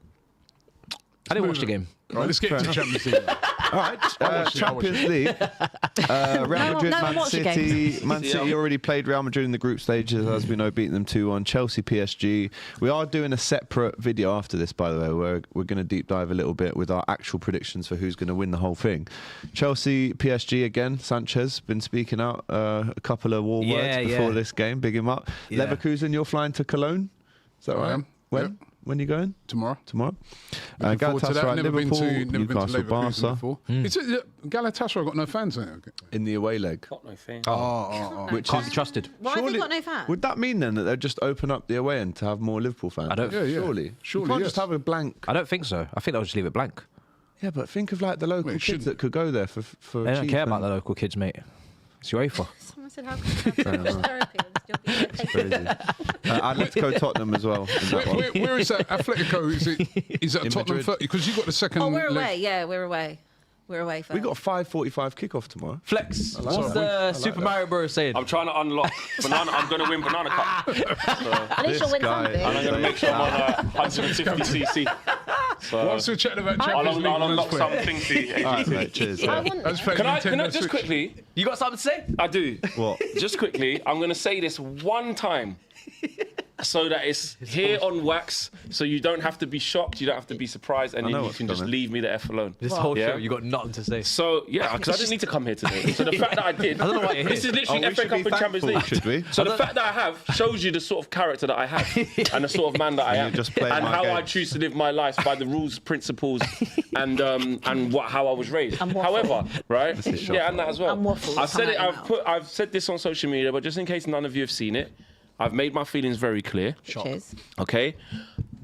I didn't watch the game. All right, let's get into the Champions League. All right, watched it, I Champions League. Real Madrid, no one Man watched the City. Man City already played Real Madrid in the group stages, as we know, beating them 2-1. Chelsea, PSG. We are doing a separate video after this, by the way, where we're going to deep dive a little bit with our actual predictions for who's going to win the whole thing. Chelsea, PSG again. Sanchez been speaking out a couple of war words before this game. Big him up. Yeah. Leverkusen, you're flying to Cologne. Is that I right? am. When? Yep. When you going? Tomorrow. Tomorrow. Looking forward to that. Galatasaray, Never been Liverpool, to Newcastle, Leverkusen Barca before. It's Galatasaray got no fans in it. in the away leg. Got no fan. Which Can't is be trusted. Why have Surely- they got no fans? Would that mean then that they'd just open up the away end to have more Liverpool fans? I don't- Yeah, yeah. Surely. Surely, You can't yes. just have a blank. I don't think so. I think they'll just leave it blank. Yeah, but think of like the local Well, it kids shouldn't. that could go there for They don't cheap care about and- the local kids, mate. It's UEFA. Someone said, how can you have therapy and still be Crazy. Atletico Tottenham as well. In that one. Where is that? Atletico? Is it In Tottenham Madrid. 30? Because you got the second Oh, we're leg. away. Yeah, we're away. We're away for. We got a 5:45 kickoff tomorrow. Flex. like What's that. the Super Mario Bros saying? I'm trying to unlock banana. I'm going to win Banana Cup. At least you'll win something. And I'm going to make sure I'm on 150cc. So Whilst we're chatting about I'll Champions League, unlock let's play. something for you. All right, mate. Cheers. I Yeah. want. Let's play Can I Nintendo just Switch. quickly? You got something to say? I do. What? Just quickly, I'm going to say this one time. So that it's here on wax, so you don't have to be shocked, you don't have to be surprised, and I then know you what's can just coming. leave me the F alone. This whole Yeah. show, you got nothing to say. So, yeah, because I didn't need to come here today. So the fact that I did, I don't know why you're this here. is literally we FA should Cup be and Champions thankful, League. should we? So the fact that I have shows you the sort of character that I have and the sort of man that I And am, you just play and my how I games. choose to live my life by the rules, principles, and how I was raised. And waffle. However, right? is shocking. Yeah, and that as well. And waffle I've said come it. out your I've said this on social media, but just in case none of you have seen it, I've made my feelings very clear. Cheers. Okay,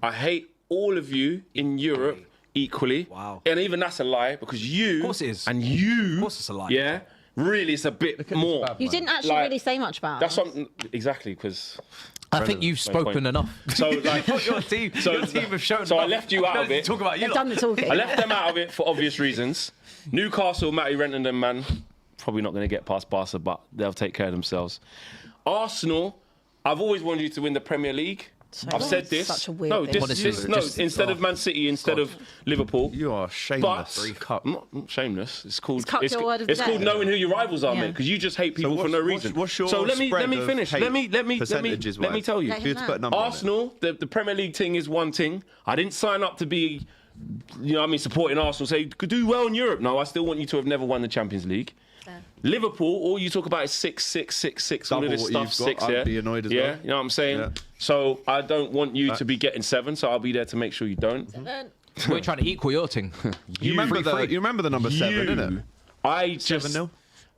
I hate all of you in Europe equally. Wow. And even that's a lie because you, Of course it is. and you, Of course it's a lie. Yeah, really, it's a bit more. You didn't actually Like, really say much about. That's us. something exactly because. I think you've spoken point. enough. So like, your team have shown. so I enough. left you out of it. Talk about you. They've lot. done the talking. I left them out of it for obvious reasons. Newcastle, Matty Renton, them man, probably not going to get past Barca, but they'll take care of themselves. Arsenal, I've always wanted you to win the Premier League. I've said this. Such a weird no, thing. this Honestly, no, just- instead of Man City, instead of Liverpool. You are shameless. But I'm not shameless. It's called. Cut your word of the it's called day. knowing who your rivals are, Yeah. mate. Because you just hate people So for no what's- reason. what's your so let me spread of finish. hate Let me percentages-wise? tell you. Let If you him had to put a know. number on it. Arsenal, the Premier League thing is one thing. I didn't sign up to be, you know what I mean, supporting Arsenal, say, could do well in Europe. No, I still want you to have never won the Champions League. Liverpool, all you talk about is 6, 6, 6, 6, all of Double this what stuff, you've got. 6, I'd yeah. be annoyed as yeah, well. you know what I'm saying? Yeah. So I don't want you to be getting 7, so I'll be there to make sure you don't. We're trying to equal your thing. You remember the number 7, didn't it? I just... 7-0?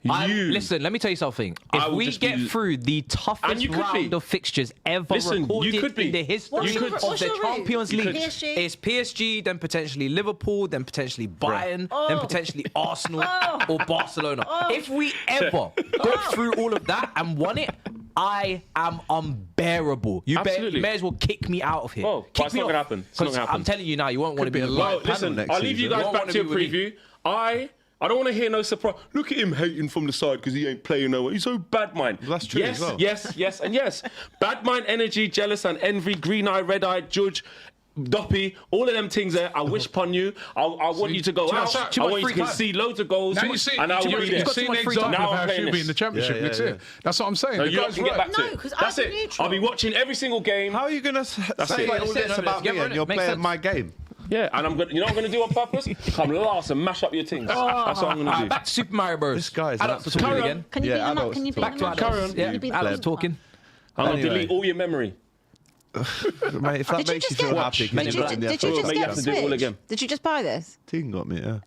Listen, let me tell you something. I If will we just get be- through the toughest And you could round be. of fixtures ever Listen, you recorded could be. in the history What's your- of what's the your route? Champions You League, could. PSG? it's PSG, then potentially Liverpool, then potentially Bayern, then potentially Arsenal or Barcelona. If we ever got through all of that and won it, I am unbearable. You Absolutely. may as well kick me out of here. Well, but kick it's me not off. gonna happen. It's not 'Cause gonna happen. I'm telling you now, you won't want to be be a the light Well, listen, next I'll leave you season. guys You back won't to your wanna be with preview. I don't want to hear no surprise. Look at him hating from the side because he ain't playing nowhere. He's so bad mind. Well, that's true yes, as well. Yes, and yes. Bad mind, energy, jealous and envy, green eye, red eye, judge, doppy, all of them things there. I wish upon you. I want you to go too out. much- I want you to free time. concede loads of goals. Now you see, and I will be you've there. seen too the much free example time. of Now I'm how playing she'll be in the this. championship Yeah, next yeah, year. That's what I'm saying. No, The you lot guy's can get right. back to No, it. 'cause That's I'm it. neutral. I'll be watching every single game. How are you going to say it. all Let's this sit about together, me and you're makes playing sense. my game? Yeah, and I'm gonna. You know what I'm gonna do on purpose? Come last and mash up your things. That's what I'm gonna do. Back to Super Mario Bros. This guy is an Adults are absolute- talking Carry on. again. Can you Yeah, beat them up? adults Can you beat talk. them up? Carry on. Can you beat them Adults up? talking. I'm gonna Anyway. delete all your memory. Mate, if that Did you makes you just feel get? happy, Men Did in you, Black. in the did you FA just Mate, you get have the to do it all Switch? again. Did you just buy this? Team got me, yeah.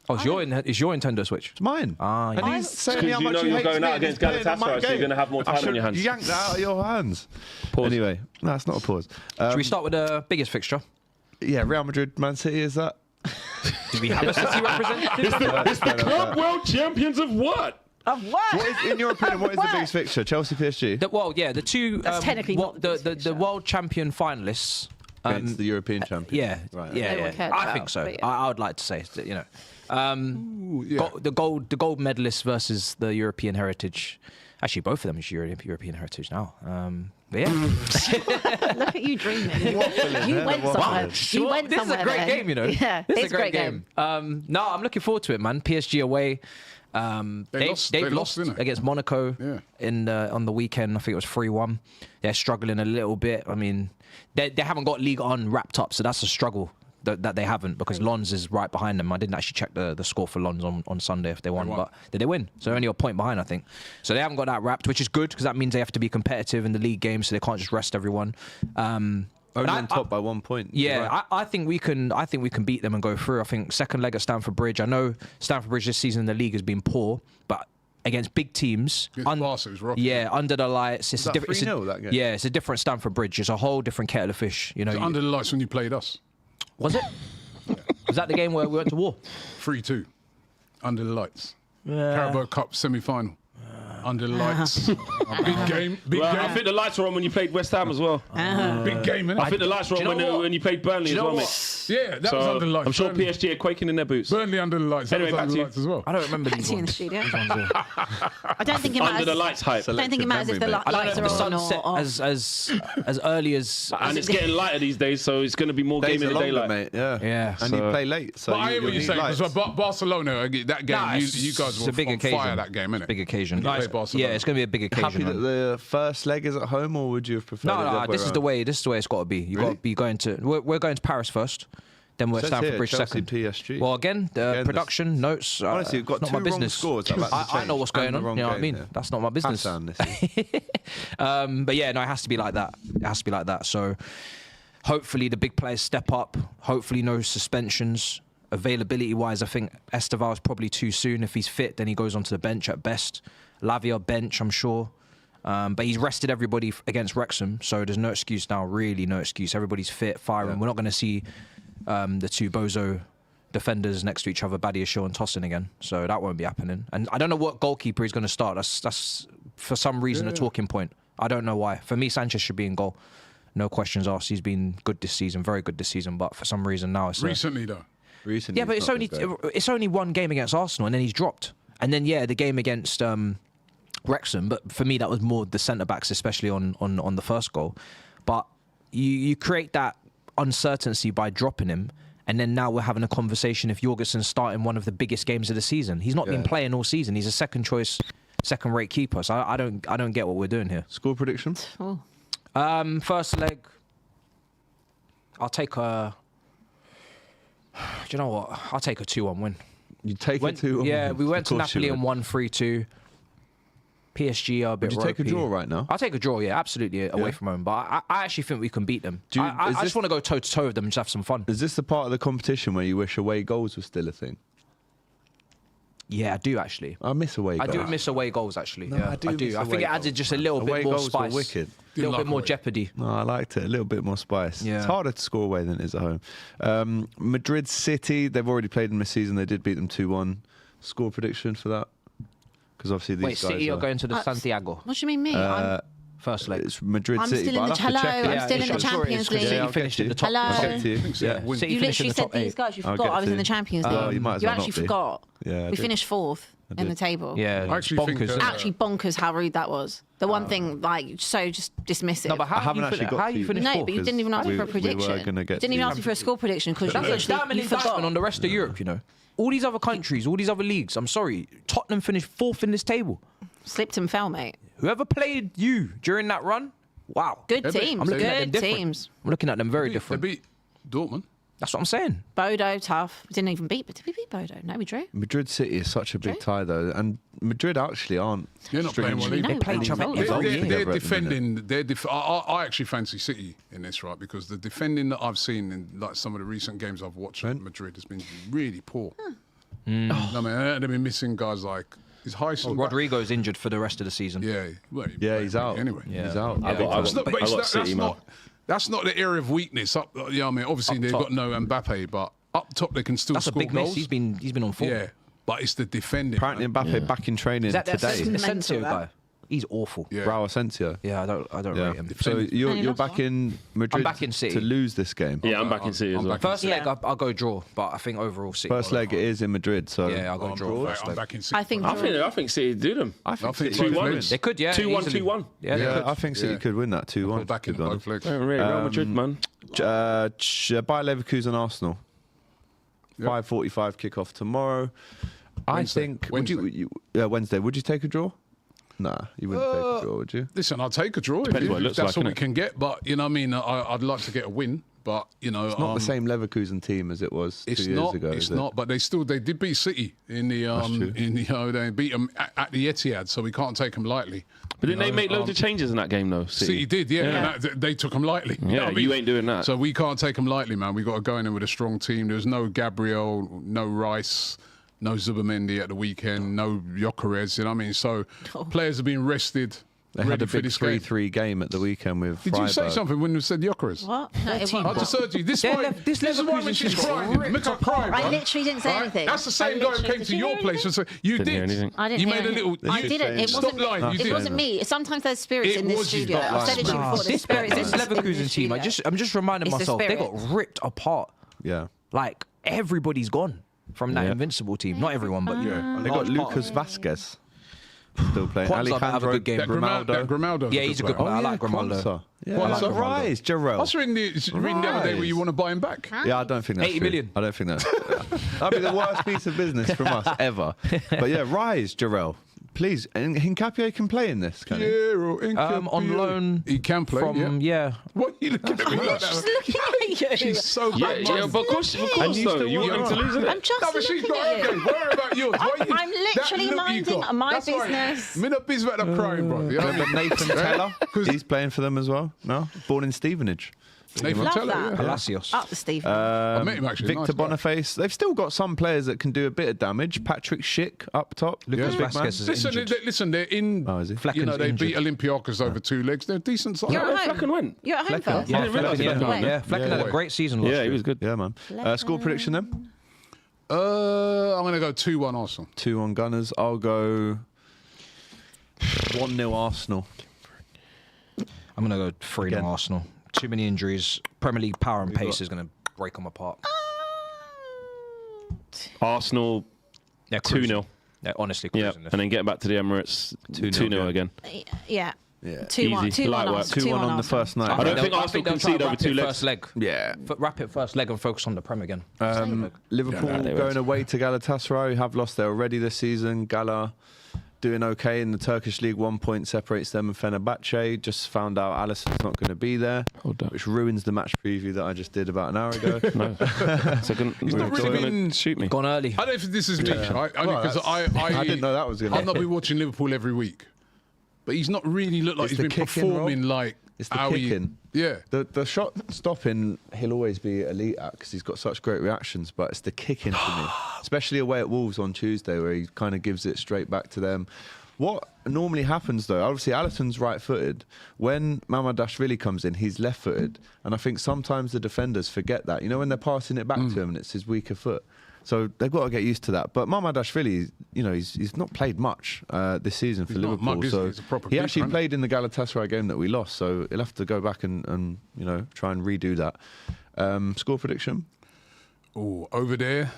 Oh, it's your Nintendo Switch. It's mine. Ah, and yeah. he's saying Because how you much know he you're hates going me out and he's against playing on my Galatasaray, so you're game. gonna have more time I on your should hands. yank that out of your hands. Pause. Anyway, no, it's not a pause. Should we start with the biggest fixture? Yeah, Real Madrid, Man City, is that? Do we have a City representative? It's the club world champions of what? Of what? What is, in your opinion, what is the biggest fixture? Chelsea, PSG? The two. That's technically not the biggest the fixture. world champion finalists. Against the European champion. Yeah, Right. yeah, Everyone yeah. cared I about, think so. but yeah. I would like to say, you know, Yeah. the gold medalists versus the European heritage. Actually, both of them is European heritage now. But yeah, Look at you dreaming. You went somewhere. You went this is a somewhere great then. game, you know. Yeah, This is it's a great game. No, I'm looking forward to it, man. PSG away. They've lost didn't they? against Monaco Yeah. on the weekend. I think it was 3-1. They're struggling a little bit. I mean, they haven't got League On wrapped up, so that's a struggle that they haven't, because Lens is right behind them. I didn't actually check the score for Lens on Sunday if they won, won. but did they win? So they're only a point behind, I think. So they haven't got that wrapped, which is good, because that means they have to be competitive in the league game, so they can't just rest everyone. Only on top by 1 point. Yeah, Right. I think we can. I think we can beat them and go through. I think second leg at Stamford Bridge. I know Stamford Bridge this season in the league has been poor, but against big teams, Against Barca, it was rocky. yeah, under the lights, it's that a different. 3-0 that game? Yeah, it's a different Stamford Bridge. It's a whole different kettle of fish. You know, Under the lights when you played us. was it? Was that the game where we went to war? 3-2. Under the lights. Carabao Cup semi-final. under the lights. Big game. I think the lights were on when you played West Ham as well. Big game, innit? I think the lights were on when you played Burnley as well, mate. Yeah, that was under the lights. I'm sure Burnley, PSG are quaking in their boots. Burnley under the lights. Anyway, That was back under to the you. lights as well. I don't remember these in the ones. studio. These ones are- I don't think it matters. Under the lights hype. I don't think it matters if the Selective I don't lights know are if the on sunset or off. as early as. And it's getting lighter these days, so it's going to be more Days game in are the longer, daylight. mate. Yeah. Yeah. And So- you play late. So But I hear you what you're need saying. lights. Because Barcelona, that game, Nah, you it's guys a were big on occasion. fire that game, innit? Big occasion. You play Barcelona. Yeah, it's going to be a big occasion. Happy that man. the first leg is at home, or would you have preferred? No, it no, other way this is around? the way. This is the way it's got to be. You got Really? to be going to. We're going to Paris first, then we're at Says Stamford here, Bridge Chelsea, second. PSG. Well, again, Again, production notes. Honestly, you've got it's not two my wrong business. scores. About to I know change, what's going and the on. wrong You know what I game, mean? yeah. That's not my business. Hassan, this is. But yeah, no, it has to be like that. It has to be like that. So hopefully the big players step up. Hopefully no suspensions. Availability wise, I think Esteval's probably too soon. If he's fit, then he goes onto the bench at best. Lavia bench, I'm sure. But he's rested everybody against Wrexham, so there's no excuse now, really no excuse. Everybody's fit, firing. Yeah. We're not going to see the two bozo defenders next to each other, Badiashile and Tosin again. So that won't be happening. And I don't know what goalkeeper he's going to start. That's for some reason a talking point. I don't know why. For me, Sanchez should be in goal. No questions asked. He's been good this season, very good this season. But for some reason now it's Recently, though. Recently, yeah, but he's not been great. it's only one game against Arsenal, and then he's dropped. And then the game against Wrexham. But for me, that was more the centre backs, especially on the first goal. But you create that uncertainty by dropping him, and then now we're having a conversation if Jorgensen's starting one of the biggest games of the season. He's not been playing all season. He's a second choice, second rate keeper. So I don't get what we're doing here. Score prediction? Oh. First leg, I'll take a. Do you know what? I'll take a 2-1 win. You take it to. Yeah, we went to Of course you Napoli and would. won 3-2. PSG are a bit Would you take a ropey. draw right now? I'll take a draw, yeah, absolutely, away Yeah. from home. But I actually think we can beat them. Do you- I is just this- want to go toe-to-toe with them and just have some fun. Is this the part of the competition where you wish away goals were still a thing? Yeah, I do, actually. I miss away I goals. do miss away goals, actually. No, yeah, I do miss I think away it added goals, just a man. little Away bit more goals were spice. wicked. A little Didn't bit like more away. jeopardy. No, I liked it. A little bit more spice. Yeah. It's harder to score away than it is at home. Madrid City, they've already played them this season. They did beat them 2-1. Score prediction for that? Because obviously these Wait, guys City are going to the Uh, Santiago What do you mean me? I'm first leg. It's Madrid I'm City. still but in I'll the have to check hello, it. I'm still in the I'm sure it is, Champions 'cause League. City I'll finished get in the to top. Hello? I'll get to you. Yeah. Yeah. City You finished in literally the said top these 8. guys. You I'll forgot get I was to in the you. Champions Oh, League. you might as You well not actually be. forgot. Yeah, I We did. finished fourth in the table. Yeah, I actually think, bonkers. Actually, bonkers how rude that was. The one thing, like, so just dismissive. No, but how I haven't actually got how to you you. finished No, fourth? but you didn't even ask me for a we were prediction. gonna get You didn't to even you. ask me for a score prediction because That's a damn you indictment forgot. on the rest of Europe, you know. All these other countries, all these other leagues. I'm sorry, Tottenham finished fourth in this table. Slipped and fell, mate. Whoever played you during that run, wow. Good They beat- teams. I'm looking at them Good different. teams. I'm looking at them very They different. beat Dortmund. That's what I'm saying. Bodo, tough. We didn't even beat, but did we beat Bodo? No, we drew. Madrid City is such a big Okay. tie, though. And Madrid actually aren't. They're not playing well strangely- either. No, play we each other told every you. goal They're together at the defending. I actually fancy City in this, right? Because the defending that I've seen in like some of the recent games I've watched at Madrid has been really poor. I mean, they've been missing guys like is Heisen. Rodrigo's injured for the rest of the season. Yeah, well, Yeah, he's out. anyway. Yeah. He's out. I got It's not- but I it's got not- City, man. that's not the area of weakness. Up, you know what I mean, obviously Up they've top. got no Mbappe, but up top they can still That's a score big goals. miss. He's been on form. Yeah, but it's the defending. Apparently Mbappe back in training Is that today. Asensio Mental, guy? He's awful. Yeah. Raul Asensio. Yeah, I don't Yeah. rate him. So you're And he you're lost back one. in Madrid I'm back in City. to lose this game. Yeah, I'm back in City as I'm well. back in First City. leg, I'll go draw, but I think overall City. First leg it is in Madrid, so Yeah, I'll go I'm draw. back- First I'm leg. back in City. I think. I think City do them. I think I think City both could win. legs. They could, yeah. 2-1, easily. 2-1. Yeah, they Yeah, could. I think City Yeah. could win that 2-1. I'm back in to be both honest. legs. Real Madrid, man. Bayer Leverkusen Arsenal. 5:45 kickoff tomorrow. I Wednesday. think. Would you? Wednesday. Would you take a draw? Nah, you wouldn't take a draw, would you? Listen, I'll take a draw Depends what it if looks that's like, all we innit? can get. But you know, what I mean, I'd like to get a win. But you know, It's not the same Leverkusen team as it was 2 It's years not. ago. It's is it? not. But they did beat City in the true. they beat them at the Etihad, so we can't take them lightly. But didn't they make loads of changes in that game, though? City did, yeah. And they took them lightly. You know Yeah, what I mean? you ain't doing that. So we can't take them lightly, man. We got to go in there with a strong team. There's no Gabriel, no Rice, no Zubamendi at the weekend, no Gyökeres. You know what I mean? So players have been rested. They had ready a for big this game. 3-3 game at the weekend with Did you say Freiburg. something when you said Jokeris? What? No, it I wasn't. just heard you. This They're why, lev- this this is why when Leverkusen she's team's crying, ripped make her cry, I bro. literally didn't say anything. That's the I same guy who literally- came did to you your hear place anything? and said, you Didn't hear did. anything. I didn't You hear made a anything. little... I didn't. It Stop wasn't. lying, you It did. wasn't me. Sometimes there's spirits It in this was you. studio. Stop I said it to you lying. before. There's This spirits in this this Leverkusen team, studio. I'm just reminding It's the myself, they got spirit. ripped apart. Yeah. Like, everybody's gone from that Invincible team. Not everyone, but Yeah. They got Lucas Vasquez still playing. Kwanzaa might have a good game. That Grimaldo's Yeah, he's a good player. I like Grimaldo. Kwanzaa. Yeah, Kwanzaa. I like Rise, I Jarrell. was reading the other day where you want to buy him back. Yeah, I don't think that's 80 true. million. I don't think that's. That'd be the worst piece of business from us ever. But yeah, Rise, Jarrell. Please, and Hincapié can play in this, can he? On loan He can play, from, yeah. What are you looking at me like Just that? looking at you. She's so Yeah, bad. yeah, but of course And you though. still You want want them to lose, I'm innit? just No, but she's looking got at her you. game. Worry about yours. Why you- I'm literally that look you minding got. my That's right. business. Me not business about the crying, bro. You know what I mean? Nathan Teller, he's playing for them as well. No, born in Stevenage. Nathan Love Teller, that. yeah. Palacios. Up to Steve. I met him actually. Victor Nice guy. Boniface. They've still got some players that can do a bit of damage. Patrick Schick up top. Lucas Big man. Vasquez is Listen, injured. listen, they're in. Oh, is he? You know, Flecken's they injured. beat Olympiacos over 2 legs. They're decent side. You're at home. Flecken went. You're at home Flecken. first. Yeah, I didn't realise Flecken, Flecken went. Yeah, Flecken had a great season last Yeah, year. he was good. Yeah, man. Score prediction then? I'm going to go 2-1 Arsenal. 2-1 Gunners. I'll go 1-0 Arsenal. I'm going to go 3-0 Again. Arsenal. Too many injuries. Premier League power and pace is going to break them apart. Arsenal Yeah, 2-0. Yeah, honestly, Yeah, cruising and then getting back to the Emirates 2-0 again. Yeah. Yeah. 2-1. Easy. 2-1 Light work. Arsenal. 2-1 on the Arsenal. first night. I don't think Arsenal they'll concede try over wrap 2 it legs. First leg. Yeah. Wrap it first leg and focus on the Prem again. Liverpool Yeah, they going will. away to Galatasaray, who have lost there already this season. Gala doing okay in the Turkish league. 1 point separates them and Fenerbahce. Just found out Alisson's not going to be there, which ruins the match preview that I just did about an hour ago. No. Second, He's not really been- shoot me. Gone early. I don't know if this is me, right? Only Well, because I didn't know that was going to I've not been watching Liverpool every week. But he's not really looked like It's he's the been kicking, Rob. performing like It's the how kicking. Yeah. The shot stopping, he'll always be elite at because he's got such great reactions, but it's the kicking for me, especially away at Wolves on Tuesday where he kind of gives it straight back to them. What normally happens though, obviously Alisson's right-footed. When Mamadashvili comes in, he's left-footed, and I think sometimes the defenders forget that. You know, when they're passing it back to him and it's his weaker foot. So they've got to get used to that. But Mamadashvili, you know, he's not played much this season for He's not Liverpool. mug, is he? So He's a proper he keeper, actually isn't he? played in the Galatasaray game that we lost. So he'll have to go back and you know, try and redo that. Score prediction? Oh, over there.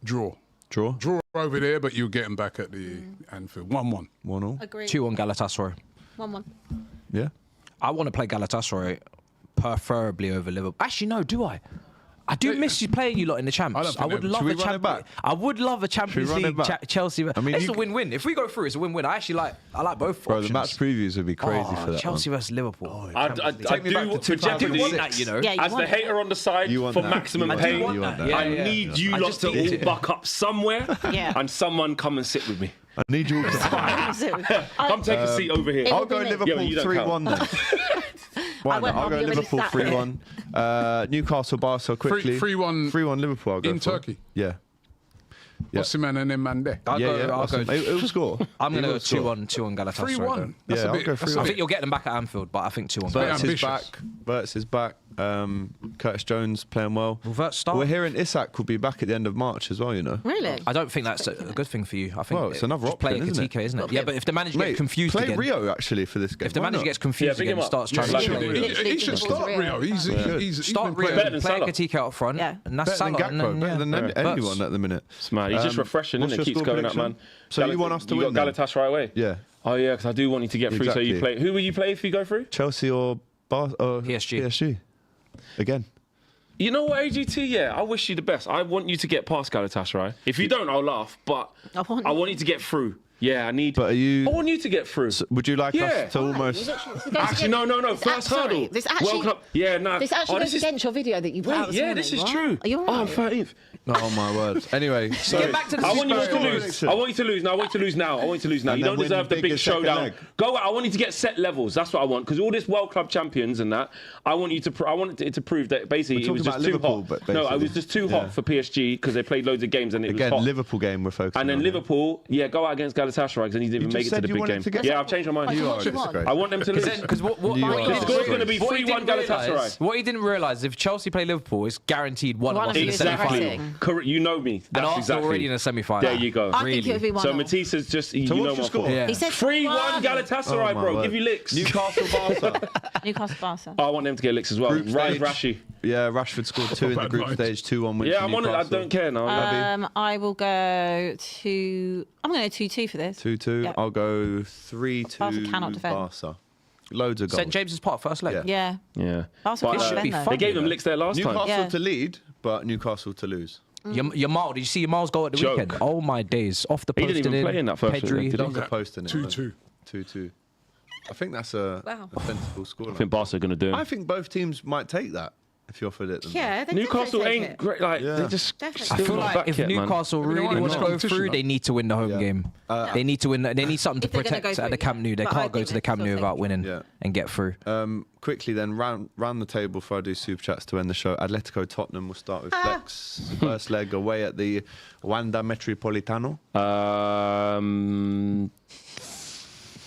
Draw. Draw? Draw over there, but you'll get him back at the Anfield. 1-1. 1-1. Agree. 2-1 Galatasaray. 1-1. Yeah. I want to play Galatasaray preferably over Liverpool. Actually, no, do I? I do miss you playing you lot in the champs. I don't think would they- love Should we a run it back? I would love a Champions run it League back? Chelsea. I mean, it's you a win-win. If we go through, it's a win-win. I like both Bro, options. the match previews would be crazy for that. Chelsea versus Liverpool. I Take me back do to genuinely 2006. want that, you know. Yeah, you As the want hater on the side You want for that. maximum I do pain, want that. Yeah, I yeah. need you I lot just to need all it. buck up somewhere Yeah. and someone come and sit with me. I need you all to... Come take a seat over here. It I'll will go be Liverpool Yeah, but you don't 3-1 then. Why I won't not? I'll go argue with Liverpool that. 3-1. Newcastle, Barca quickly. 3-1 3-1 Liverpool, I'll go in for. Turkey. Yeah. Yeah. Osimhen and then Mande. I'll Yeah, go, yeah. I'll Awesome. go. It'll score. I'm going to He go will score. 2-1 Galatasaray. 3-1. That's Yeah, a I'll bit. go That's 3-1. a I think bit. you'll get them back at Anfield, but I think 2-1. bit Verts is ambitious. back. Verts is back. Curtis Jones playing well. Will Verts start? We're hearing Isak will be back at the end of March as well, you know. Really? I don't think that's a good thing for you. I think Well, it's another just play option, a isn't it? Katike, isn't it? Yeah, but if the manager gets confused play again, Rio actually for this game. if the Why manager not? gets confused Yeah, big again him and up. starts Yeah, trying he to should show do you, it. He should start Rio. He's start been Rio, playing. than play Salah. Katike up front, Yeah. and that's Better than Salah. and Gakpo, then, better yeah. than Verts. anyone at the minute. It's mad. He's just refreshing, what's isn't it? your Keeps score going up, prediction? man. So you want us to you win got then? Galatasaray away? Yeah. Oh, yeah, because I do want you to get through. So you Exactly. play. Who will you play if you go through? Chelsea or PSG. PSG. Again. You know what, AGT? Yeah, I wish you the best. I want you to get past Galatasaray. If you don't, I'll laugh. But I want I you- want you to get through. Yeah, I need. But are you... I want you to get through. Would you like Yeah. us to almost... Actually, no. This First sorry, hurdle. This actually, World Cup. Yeah, no. This actually Oh, goes against your video that you put out Wait, this yeah, morning. this is What? true. Are you Oh, I'm alright? 13th. Oh, my word. Anyway, so... Get back to the I want you to Spurs. lose. I want you to lose. No, I want you to lose now. I want you to lose now. And You then don't win deserve the big big as second showdown. leg. Go out. I want you to get set levels. That's what I want. Because all this World Club champions and that, I want you to. I want it to prove that basically it We're was talking just about too Liverpool, hot. but No, it was basically. just too Yeah. hot for PSG because they played loads of games and it Again, was hot. Liverpool game we're focusing And then on. Liverpool, yeah, go out against Galatasaray because they need to even You make just it to said the you big wanted game. to get- Yeah, I've changed my mind. What do you are want? disgrace. I want them to lose. Because what You are The score's going to be what he 3-1 didn't realise- Galatasaray. What he didn't realise, if Chelsea play Liverpool, it's guaranteed one One loss of in you the is Exactly. depressing. Correct. You know me. And That's Arsenal exactly. already in a semi-final. There you go. I think it would be 1-0. So Matisse is just, you So know what's your my score? fault. Yeah. He said 3-1 Galatasaray, Oh, my bro. word. Give you licks. Newcastle, Barca. Newcastle Barca. I want them to get licks as well. Group Ryan stage. Rashy. Yeah, Rashford scored 2 in the Bad group mind. stage, 2-1 win Yeah, for I'm on it. I Newcastle. don't care now. I will go to. I'm going to go 2-2 for this. 2-2. Yeah. I'll go 3-2 Barca cannot defend. Barca. Loads of goals. St James's Park, first leg. Yeah. Yeah. Yeah. Barca But, can should be defend though. fun. They gave them Yeah. licks there last Newcastle time. Yeah. to lead, but Newcastle to lose. Yamal, did you see Yamal's goal at the Joke. weekend? Oh my days. Off the He post didn't even and play in that first Pedri. leg, did he? Dunk a post in it. 2-2. 2-2. I think that's a Wow. sensible score. I think Barca are going to do I it. think both teams might take that if you offered it. Them. Yeah, they Newcastle definitely ain't take it. great. Like, Yeah. they just Definitely. still I feel not like back if yet, man. Newcastle Maybe they really don't want to have go competition, through, though. they need to win the home Yeah. game. They need to win. They need something to If they're gonna protect go at through, the Camp Nou. They but I can't go think to the they Camp Nou still without take it. winning Yeah. and get through. Quickly then, round the table before I do super chats to end the show. Atletico Tottenham will start with Flex. First leg away at the Wanda Metropolitano.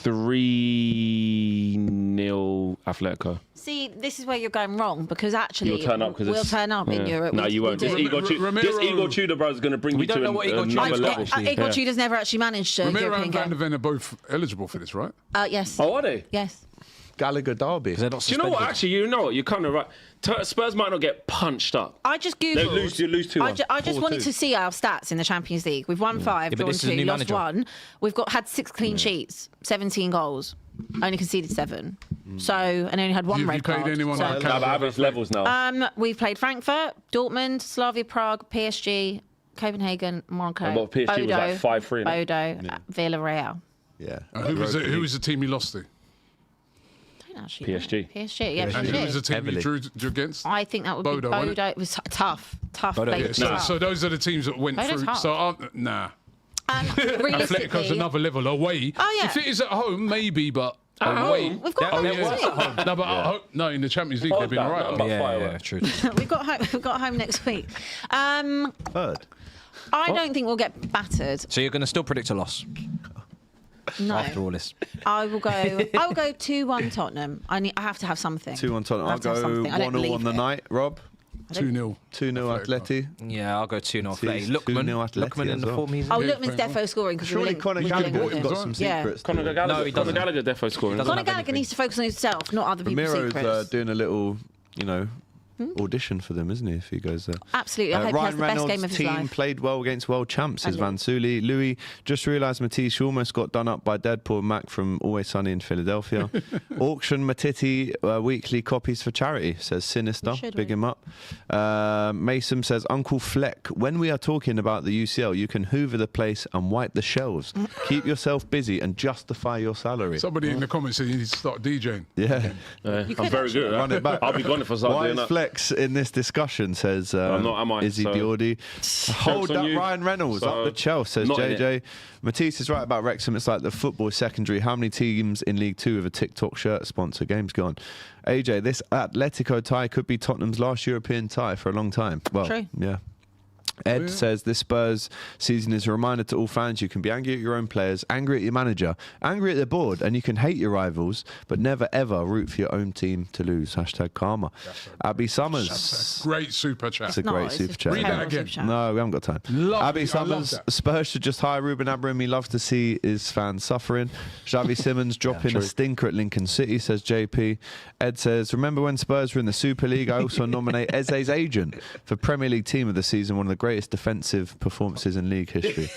3-0 Atletico. See, this is where you're going wrong because actually You'll turn up because we'll turn up in Europe. No, you won't. This Romero- Igor Tudor, bro, is going to bring We you don't to know what Igor another Tudor's got, level. actually. Igor Yeah. Tudor's never actually managed a Romero European and Van der game. Ven are both eligible for this, right? Yes. Oh, are they? Yes. Gallagher Derby. They're not Do you know what? suspended. Actually, you know what? You're kind of right. Spurs might not get punched up. I just googled. They lose 2-1. I just 4-2. wanted to see our stats in the Champions League. We've won 5, Yeah, but drawn this is a 2, new lost manager. 1. We've had 6 clean sheets, 17 goals, only conceded 7. So and only had 1 Have you red played card. anyone So- like No, but average levels now. We've played Frankfurt, Dortmund, Slavia Prague, PSG, Copenhagen, Monaco. And what, PSG was like 5-3, innit? Bodo, Villarreal. Yeah. Who was the team you lost to? Don't actually PSG. know. PSG, yeah, And who was the PSG. team Heavily. you drew against? I think that would Bodo, be wasn't Bodo. it? It was tough. Bodo, late yeah. So, start. so those are the teams that went Bodo's through. hard. So nah. Atletico's Realistically, another level away. Oh, yeah. If it is at home, maybe, but At away. home? we've got Oh, home yeah. next week. No, but at home, no, in the Champions League they've been that, all right. no, Yeah, fireworks. true. We've got home next week. Third. I don't think we'll get battered. So you're going to still predict a loss No. after all this? I will go 2-1 Tottenham. I have to have something. 2-1 Tottenham. I I'll have to have go something. I don't 1-0 believe on the it. night. Rob? 2-0. 2-0 Atleti. Yeah, I'll go 2-0 Atleti. 2-0 Lookman Atleti in as the well. form he's in. Oh, Yeah, Lookman's fair defo scoring because Surely Conor Gallagher has got some Yeah. secrets. Conor to- Gallagher, No, he Conor doesn't. Gallagher defo scoring. Doesn't Conor have Gallagher anything. needs to focus on himself, not other people's Ramiro's secrets. doing a little, audition for them, isn't he, if he goes there? Absolutely. I hope he has Ryan the best Reynolds' game of his team life. played well against world champs, says I Van Sully. Louis, just realised Matisse almost got done up by Deadpool Mac from Always Sunny in Philadelphia. Auction Matiti weekly copies for charity, says Sinister. Should Big we? him up. Mason says, Uncle Fleck, when we are talking about the UCL, you can hoover the place and wipe the shelves. Keep yourself busy and justify your salary. Somebody in the comments said you need to start DJing. Yeah. You I'm could very actually. good at that. Run it back. I'll be gone if I start Why doing is that. Flex in this discussion, says I'm not, am I? Izzy So- Diordi. Hold on up you. Ryan Reynolds, So, up the Chelsea, says not in JJ. Matisse is right about Wrexham. It's like the football secondary. How many teams in League Two with a TikTok shirt sponsor? Game's gone. AJ, this Atletico tie could be Tottenham's last European tie for a long time. Well, True. yeah. Ed says this Spurs season is a reminder to all fans you can be angry at your own players, angry at your manager, angry at the board, and you can hate your rivals, but never ever root for your own team to lose. Hashtag karma. Abby Summers. Great super chat. It's a No, great it's super just chat. Read that terrible again. super chat. No, we haven't got time. Lovely, Abby I love Summers, that. Spurs should just hire Ruben Amorim. He loves to see his fans suffering. Xavi Simmons dropping a stinker at Lincoln City, says JP. Ed says, remember when Spurs were in the Super League? I also nominate Eze's agent for Premier League Team of the Season, one of the greatest defensive performances in league history.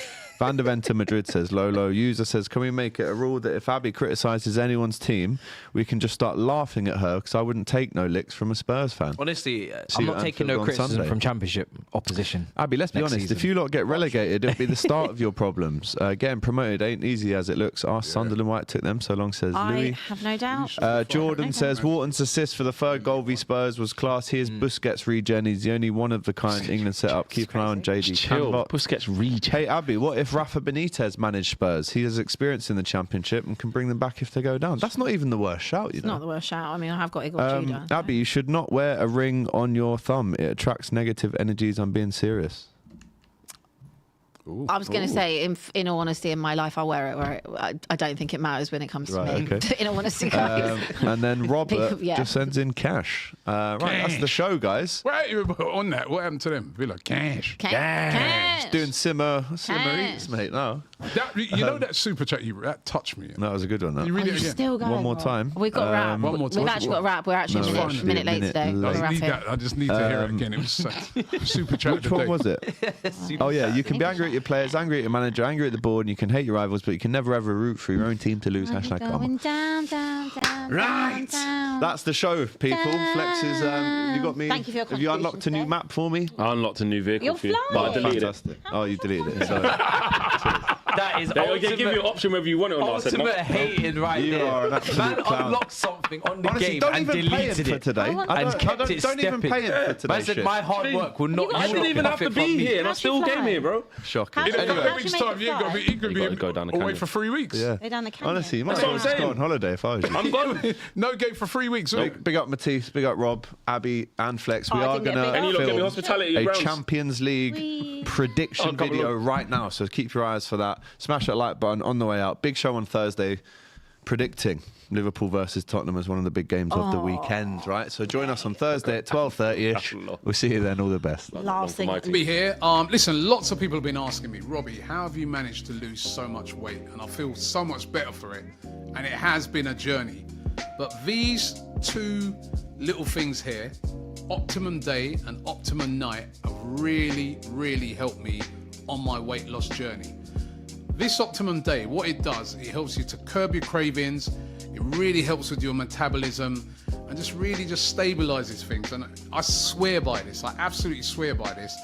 Van der Ven to Madrid, says Lolo. User says, can we make it a rule that if Abby criticises anyone's team, we can just start laughing at her because I wouldn't take no licks from a Spurs fan. Honestly, See I'm you not at taking Anfield no on criticism Sunday. from Championship opposition. Abby, let's be next honest. season. If you lot get relegated, it'll be the start of your problems. Getting promoted ain't easy as it looks. Ask Sunderland why it took them so long, says I Louis. have no doubt. Jordan Okay. says Wharton's assist for the third goal v Spurs was class. Here's Busquets regen. He's the only one of the kind England set up. Keep an eye on JD. Chill. Canvot. Busquets reach. Hey Abby, what if Rafa Benitez managed Spurs? He has experience in the Championship and can bring them back if they go down. That's not even the worst shout, you It's know. not the worst shout. I mean, I have got Igor Tudor. Abby, you should not wear a ring on your thumb. It attracts negative energies. I'm being serious. I was going to say, in all honesty, in my life, I wear it. I don't think it matters when it comes to Right, me. okay. In all honesty, guys. And then Robert Yeah. just sends in cash. Right, that's the show, guys. Right, you were on that. What happened to them? Be like, cash. Cash. Doing simmer Cash. eats, mate. No, You know that super chat, that touched me. that was a good one. That. You read Oh, it you again. still going? One more Rob? time. We've got rap. One more time. We've actually got rap. We're actually No, a we're minute, actually minute a late minute today. late. I We're just need rapping. that. I just need to hear it again. It was super chat. Which one was it? Oh yeah, you can be angry at your players, angry at your manager, angry at the board, and you can hate your rivals, but you can never ever root for your own team to lose. Hashtag karma. Going down, down, down, Right. down. That's the show, people. Flex is. You got me. Thank you for your Have you unlocked a contribution new today. map for me? I unlocked a new vehicle You're for you, flying. but I deleted it. Fantastic. Oh, you deleted it. Sorry. That is They give you an option whether you want it or not. I said, no. ultimate hating right You there. are an absolute Man clown. unlocked something on the Honestly, game don't and even pay him deleted for it. today. want I And don't, kept it don't even stepping. pay him for today. Man said shit. my hard work will not I didn't even have to be here, and I still came here, bro. Shocking. In a couple How'd of you weeks' make time, it you ain't got to be. You could You be gotta go down the away canyon. for 3 weeks. Yeah. Go down the canyon. Honestly, you might That's what I'm just go saying. on holiday if I was you. I'm gone. No game for 3 weeks. Big up Matisse, big up Rob, Abby, and Flex. We Oh, I are didn't get going big to up. And you lot get me film hospitality a grounds. Champions League Wee. prediction Oh, couple video of- right now. So keep your eyes for that. Smash that like button on the way out. Big show on Thursday, predicting Liverpool versus Tottenham as one of the big games of the weekend, right? So join us on Thursday at 12:30ish. We'll see you then. All the best. Last thing. My team. Be here. Listen, lots of people have been asking me, Robbie, how have you managed to lose so much weight? And I feel so much better for it. And it has been a journey. But these two little things here, Optimum Day and Optimum Night, have really, really helped me on my weight loss journey. This Optimum Day, what it does, it helps you to curb your cravings. It really helps with your metabolism and just really just stabilizes things. And I swear by this. I absolutely swear by this.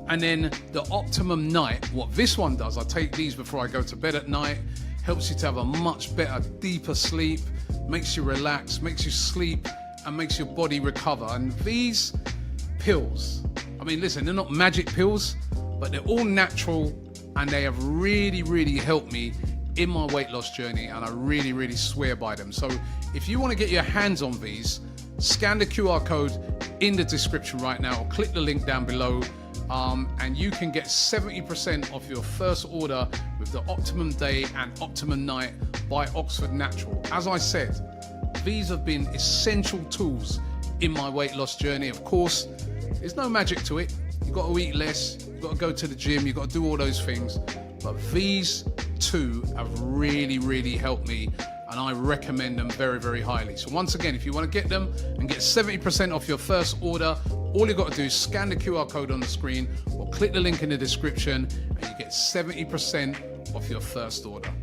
And then the Optimum Night, what this one does, I take these before I go to bed at night, helps you to have a much better, deeper sleep, makes you relax, makes you sleep, and makes your body recover. And these pills, I mean, listen, they're not magic pills, but they're all natural, and they have really, really helped me in my weight loss journey, and I really, really swear by them. So if you want to get your hands on these, scan the QR code in the description right now, or click the link down below, and you can get 70% off your first order with the Optimum Day and Optimum Night by Oxford Natural. As I said, these have been essential tools in my weight loss journey. Of course, there's no magic to it. You've got to eat less, you've got to go to the gym, you've got to do all those things. But these two have really, really helped me, and I recommend them very, very highly. So once again, if you want to get them and get 70% off your first order, all you've got to do is scan the QR code on the screen or click the link in the description, and you get 70% off your first order.